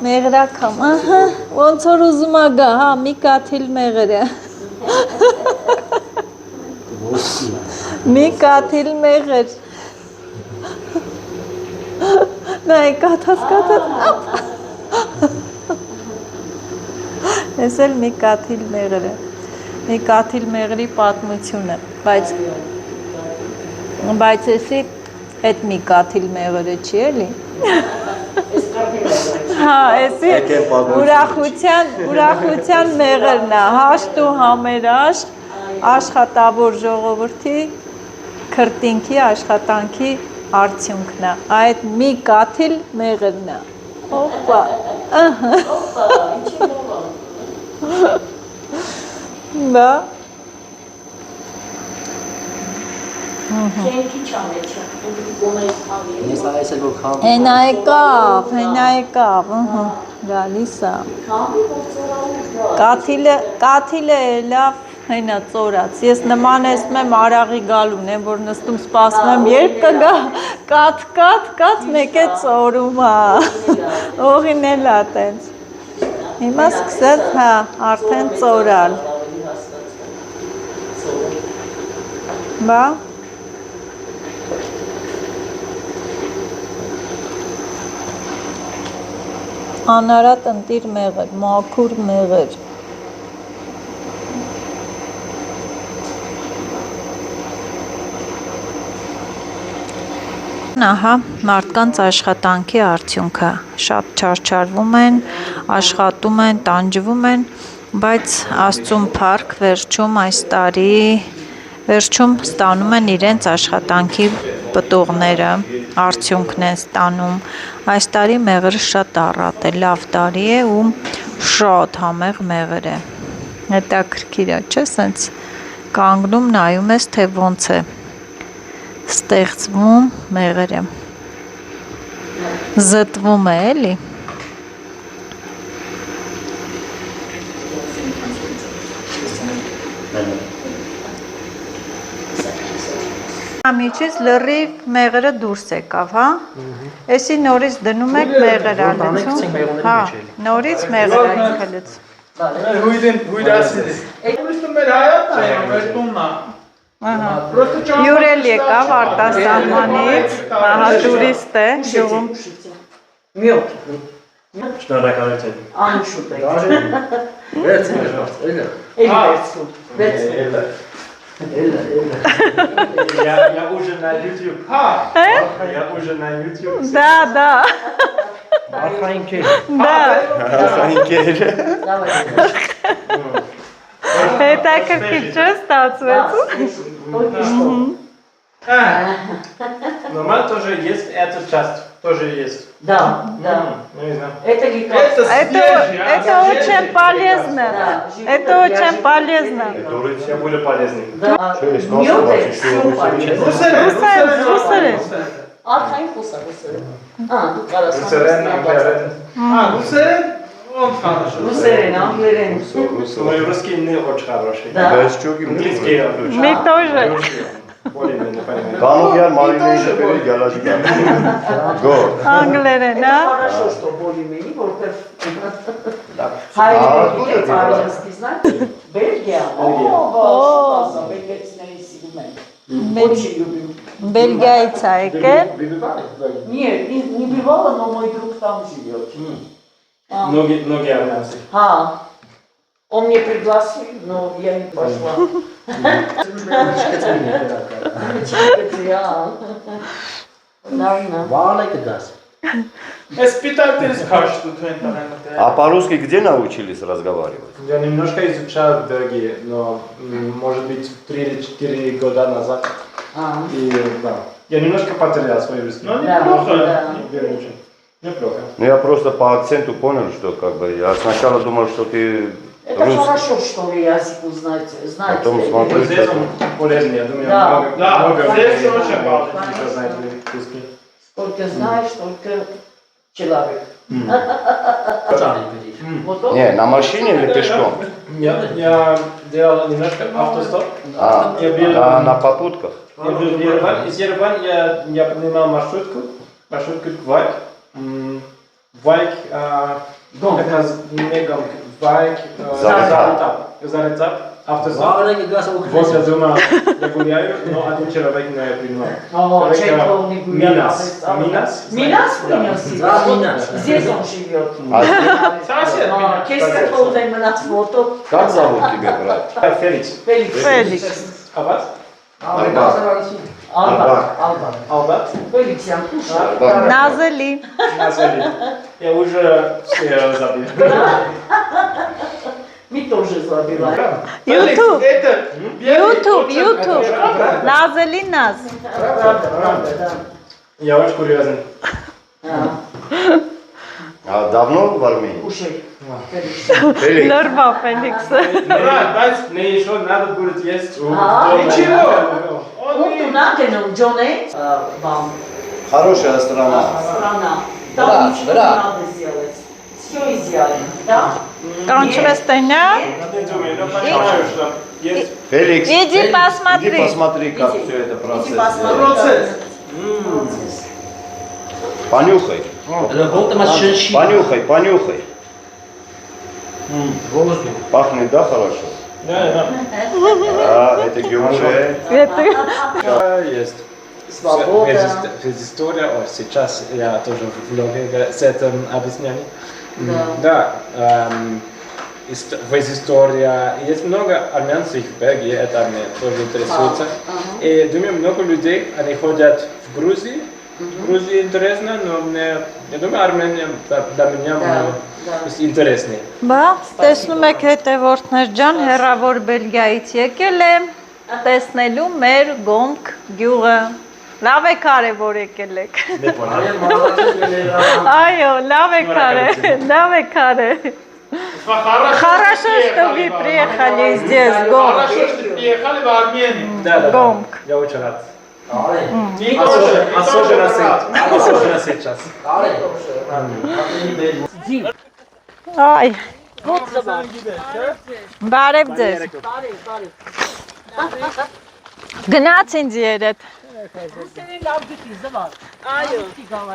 Speaker 1: մեղրակամ, ահա, ոնց որ ուզում ա գա, հա, մի կաթիլ մեղրը։ Մի կաթիլ մեղր։ Նայ, կաթած, ես էլ մի կաթիլ մեղր է, մի կաթիլ մեղրի պատմությունը, բայց եսի էդ մի կաթիլ մեղրը չի էլի։ Հա, եսի ուրախության մեղրն է, հաշտ ու համերաշտ, աշխատավոր ժողովրդի քրտինքի աշխատանքի արդյունքն է, այդ մի կաթիլ մեղրն է։ Օպա, ահա։ Բա։
Speaker 6: Քենքի չամեչը, կոմես խավի։
Speaker 4: Ես այս էլ որ խավ։
Speaker 1: Հենա եկավ, ըհը, գալիս է։ Կաթիլը լավ հենա ծորած, ես նմանեցնում եմ արաղի գալուն եմ, որ նստում սպասում եմ, երբ կգա, կաթ, մեկ է ծորում է, օղին էլ է տենց, հիմա սկսեց, հա, արդեն ծորալ, բա, անարատ ընտիր մեղր, մաքուր մեղր, ահա մարդկանց աշխատանքի արդյունքը, շատ չարչարվում են, աշխատում են, տանջվում են, բայց Աստծուն փառք վերջում այս տարի, վերջում ստանում են իրենց աշխատանքի պտուղները, արդյունքն են ստանում, այս տարի մեղրը շատ առատ է, լավ տարի է ու շատ համեղ մեղր է, հետաքրքիր է, չէ, սենց կանգնում նայում ես, թե ոնց է ստեղծվում մեղրը, զտվում է էլի, Ամիջից լրիվ մեղրը դուրս եկավ, հա, էսի նորից դնում եք մեղր ալեցում, հա, նորից մեղր այնքը լցում,
Speaker 5: Հույրասիդի, ուրիշտը մեր հայատն է, մեր տունն է,
Speaker 1: յուրել եկավ արտասահմանից, ահա տուրիստ է, գյուղում,
Speaker 6: Միոտ,
Speaker 4: Շնորհակալություն։
Speaker 6: անշուտ եք,
Speaker 4: Վերց մեր հարց, էլը։
Speaker 6: էլի վերցում,
Speaker 4: Я уже на YouTube. Я уже на YouTube.
Speaker 1: դա,
Speaker 4: Արխային կեր։
Speaker 1: հետաքրքիր չէ ստացվեց,
Speaker 7: Нормально тоже есть эта часть, тоже есть.
Speaker 6: Да, да.
Speaker 7: Ну, не знаю.
Speaker 6: Это лекарство.
Speaker 1: Это очень полезно. Это очень полезно.
Speaker 7: Все более полезны.
Speaker 6: Да. Мёд все полезно.
Speaker 1: Ռուսերեն։
Speaker 6: Արտային խոսա։ Դու կարաս
Speaker 7: Русерен, англерен.
Speaker 5: Русերեն ոնց хорошо։
Speaker 6: Ռուսերեն, անգլերեն։
Speaker 7: Мой русский не очень хороший.
Speaker 6: Да.
Speaker 7: Английский я лучше.
Speaker 1: Մի տոժը։
Speaker 7: Более-менее понимаю.
Speaker 3: Կանոբյան մարինեի շփերի գալաժի կան։ Գոր։
Speaker 1: Անգլերեն, հա։
Speaker 6: Хорошо, что более-менее, որտեղ հայրենիք է արժանացնի, знаете? Բելգիա։ Օ, բելգիացիների սիրում են։ Очень любим.
Speaker 1: Բելգիայից է եկել։
Speaker 6: Нет, не бывало, но мой друг там живет.
Speaker 7: Многие армянцы.
Speaker 6: Он мне пригласил, но я не пошла.
Speaker 5: Испытательный скажешь, что ты это.
Speaker 3: А по-русски где научились разговаривать?
Speaker 7: Я немножко изучал Бельгии, но может быть 3 или 4 года назад. И да. Я немножко потерял свой русский.
Speaker 5: Ну, неплохо.
Speaker 7: Не очень. Неплохо.
Speaker 3: Ну я просто по акценту понял, что как бы я сначала думал, что ты
Speaker 6: Это
Speaker 3: русский.
Speaker 6: хорошо, что ли, язык узнать. Знаете,
Speaker 3: Потом смотрю.
Speaker 7: Вот здесь он полезный, я думаю,
Speaker 6: Да.
Speaker 7: много
Speaker 5: здесь
Speaker 7: людей,
Speaker 5: очень
Speaker 7: много
Speaker 6: полезно.
Speaker 7: кто знает русский.
Speaker 6: Сколько знаешь, столько человек. Вот он.
Speaker 3: Не, на машине или пешком?
Speaker 7: Я делал немножко автостоп.
Speaker 3: А,
Speaker 7: Я был,
Speaker 3: на попутках?
Speaker 7: я был в Ереване. Из Еревана я принимал маршрутку Вайк. Вайк, это не гонг, Вайк, Зарецап, автостоп. Вот я думал, я гуляю, но один человек не принимал.
Speaker 6: О, Чайков не гулял.
Speaker 7: Минас.
Speaker 6: Минас принес тебя?
Speaker 7: Минас.
Speaker 6: Здесь он живет.
Speaker 5: Сосед меня.
Speaker 6: Кеска Колден нас фото.
Speaker 3: Как зовут тебя, брат?
Speaker 7: Феликс.
Speaker 1: Феликс։
Speaker 7: А вас? Албат.
Speaker 6: Феликс, я кушаю.
Speaker 1: Նազելի։
Speaker 7: Назвали. Я уже все забил.
Speaker 6: Мы тоже забила.
Speaker 1: YouTube,
Speaker 5: Это
Speaker 1: YouTube։ Նազելի նազ։
Speaker 6: Правда, да.
Speaker 7: Я очень курьезный.
Speaker 3: А давно в Армении?
Speaker 6: Кушай.
Speaker 3: Феликс.
Speaker 1: Լրվա Ֆելիքսը։
Speaker 7: Брат, мне еще надо будет есть.
Speaker 5: Ничего.
Speaker 6: Он туда генул, Джоне. Вам.
Speaker 3: Хорошая страна.
Speaker 6: Страна. Там ничего не надо сделать. Все идеально, да?
Speaker 1: Կանչվես տենյա։
Speaker 7: Не думаю, но понимаю, что есть.
Speaker 3: Феликс,
Speaker 1: Иди
Speaker 3: иди
Speaker 1: посмотри.
Speaker 3: посмотри, как все это
Speaker 6: Иди
Speaker 3: процесс.
Speaker 6: посмотри.
Speaker 5: Процесс.
Speaker 6: Процесс.
Speaker 3: Понюхай. Понюхай. Пахнет, да, хорошо?
Speaker 7: Да.
Speaker 3: Да, это гюмуре.
Speaker 7: Есть.
Speaker 6: Свобода.
Speaker 7: История, сейчас я тоже в блоге с этим объясняю.
Speaker 6: Да.
Speaker 7: Да, в истории есть много армянцев в Бельгии, это мне тоже интересуется. И думаю, много людей, они ходят в Грузии. Грузия интересна, но мне, я думаю, Армения для меня интереснее.
Speaker 1: Բա, տեսնում եք հետևորդներ ջան, հեռավոր Բելգիայից եկել եմ տեսնելու մեր Գոմք գյուղը։ Լավ է կարևոր եկել եք։ Այո, լավ է կարե։ Хорошо, что вы приехали здесь, Гомк.
Speaker 5: Хорошо, что приехали в Армению.
Speaker 7: Да.
Speaker 1: Гомк.
Speaker 7: Я очень рад.
Speaker 5: Особенно
Speaker 7: сейчас.
Speaker 1: Այ, բարև ձեզ։ Գնաց ինձ երետ։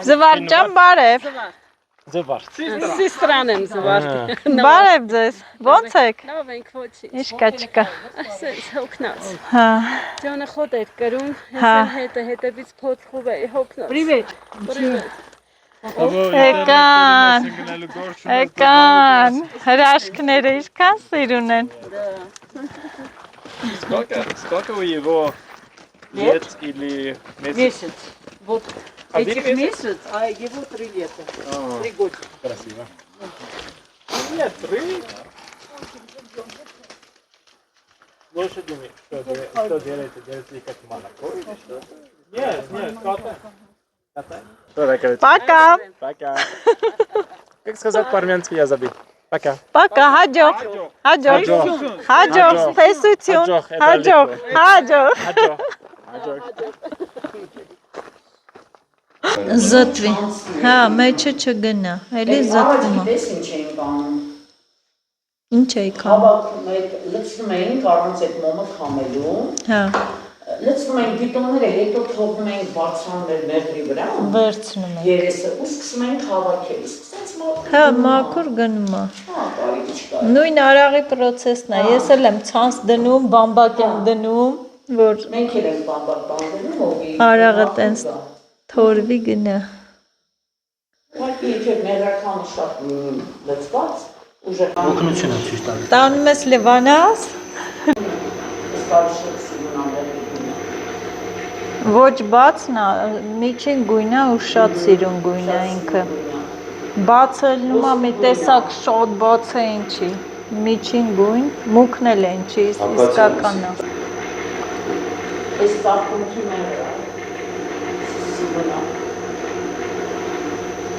Speaker 1: Զվար ջան, բարև։
Speaker 8: Սիստրան եմ զվարդի։
Speaker 1: Բարև ձեզ։ Ոնց եք։
Speaker 8: Լավ ենք ոչինչ։
Speaker 1: Ինչկա չկա։
Speaker 8: Ասես հոգնած։
Speaker 1: Հա։
Speaker 8: Ջանը խոտ էր կրում,
Speaker 1: Հա։
Speaker 8: հետևից փոթխով էի հոգնած։
Speaker 6: Привет.
Speaker 1: Եկան, հրաշքները ինչքան սիրուն են։
Speaker 7: Сколько у его лет или месяц?
Speaker 6: Месяц. Вот
Speaker 7: Один
Speaker 6: этих
Speaker 7: месяц?
Speaker 6: месяц, а его 3 лета. 3 года.
Speaker 7: Красиво. Нет, 3. Больше думаю, что делаете? Делаете как молоко или что? Нет, кота. Что такое?
Speaker 1: Пока.
Speaker 7: Пока. Как сказать по-армянски, я забыл. Пока.
Speaker 1: Пока, հաջող։ Հաջող։ Հաջող, սպեսություն։
Speaker 7: Հաջող,
Speaker 1: Հաջող։
Speaker 7: Аджо. Аджо.
Speaker 1: Զտվի։ Հա, մեջը չգնա, էլի զտվում է։
Speaker 6: Դες ինչ էին կանում։
Speaker 1: Ինչ էի կան։
Speaker 6: Հավաքում եք, լցնում էին առանց այդ մոմը քամելու։
Speaker 1: Հա,
Speaker 6: Լցնում էին պիտոնները, հետո թողնում էին բարձրանում մեր մեղրի վրա։
Speaker 1: վերցնում եմ։
Speaker 6: Երեսը ու սկսում ենք հավաքել։ Իսկ sense մոտ։
Speaker 1: Հա, մաքուր գնում է։
Speaker 6: Հա, կարի չկա։
Speaker 1: Նույն արաղի process-ն է։ Ես էլ եմ ցանց դնում, բամբակ եմ դնում, որ
Speaker 6: Մենք էլ ենք բամբակ բանդնում, ովի։
Speaker 1: արաղը տենց թորվի գնա։
Speaker 6: Ուղղակի եթե մեղրականը շատ լցված, ուժեղ
Speaker 4: Օգնություն եմ ցույց տալիս։
Speaker 1: Տանում ես Լևանաս։
Speaker 6: ստարշը սիրունաներ։
Speaker 1: Ոչ բացն է, միջին գույնա ու շատ սիրուն գույնա ինքը։ Բացելնում է մի տեսակ շատ բաց է ինչի։ Միջին գույն, մուքն էլ են չի, իսկական է։
Speaker 6: Այս տապունքի մեղրը սիրունա։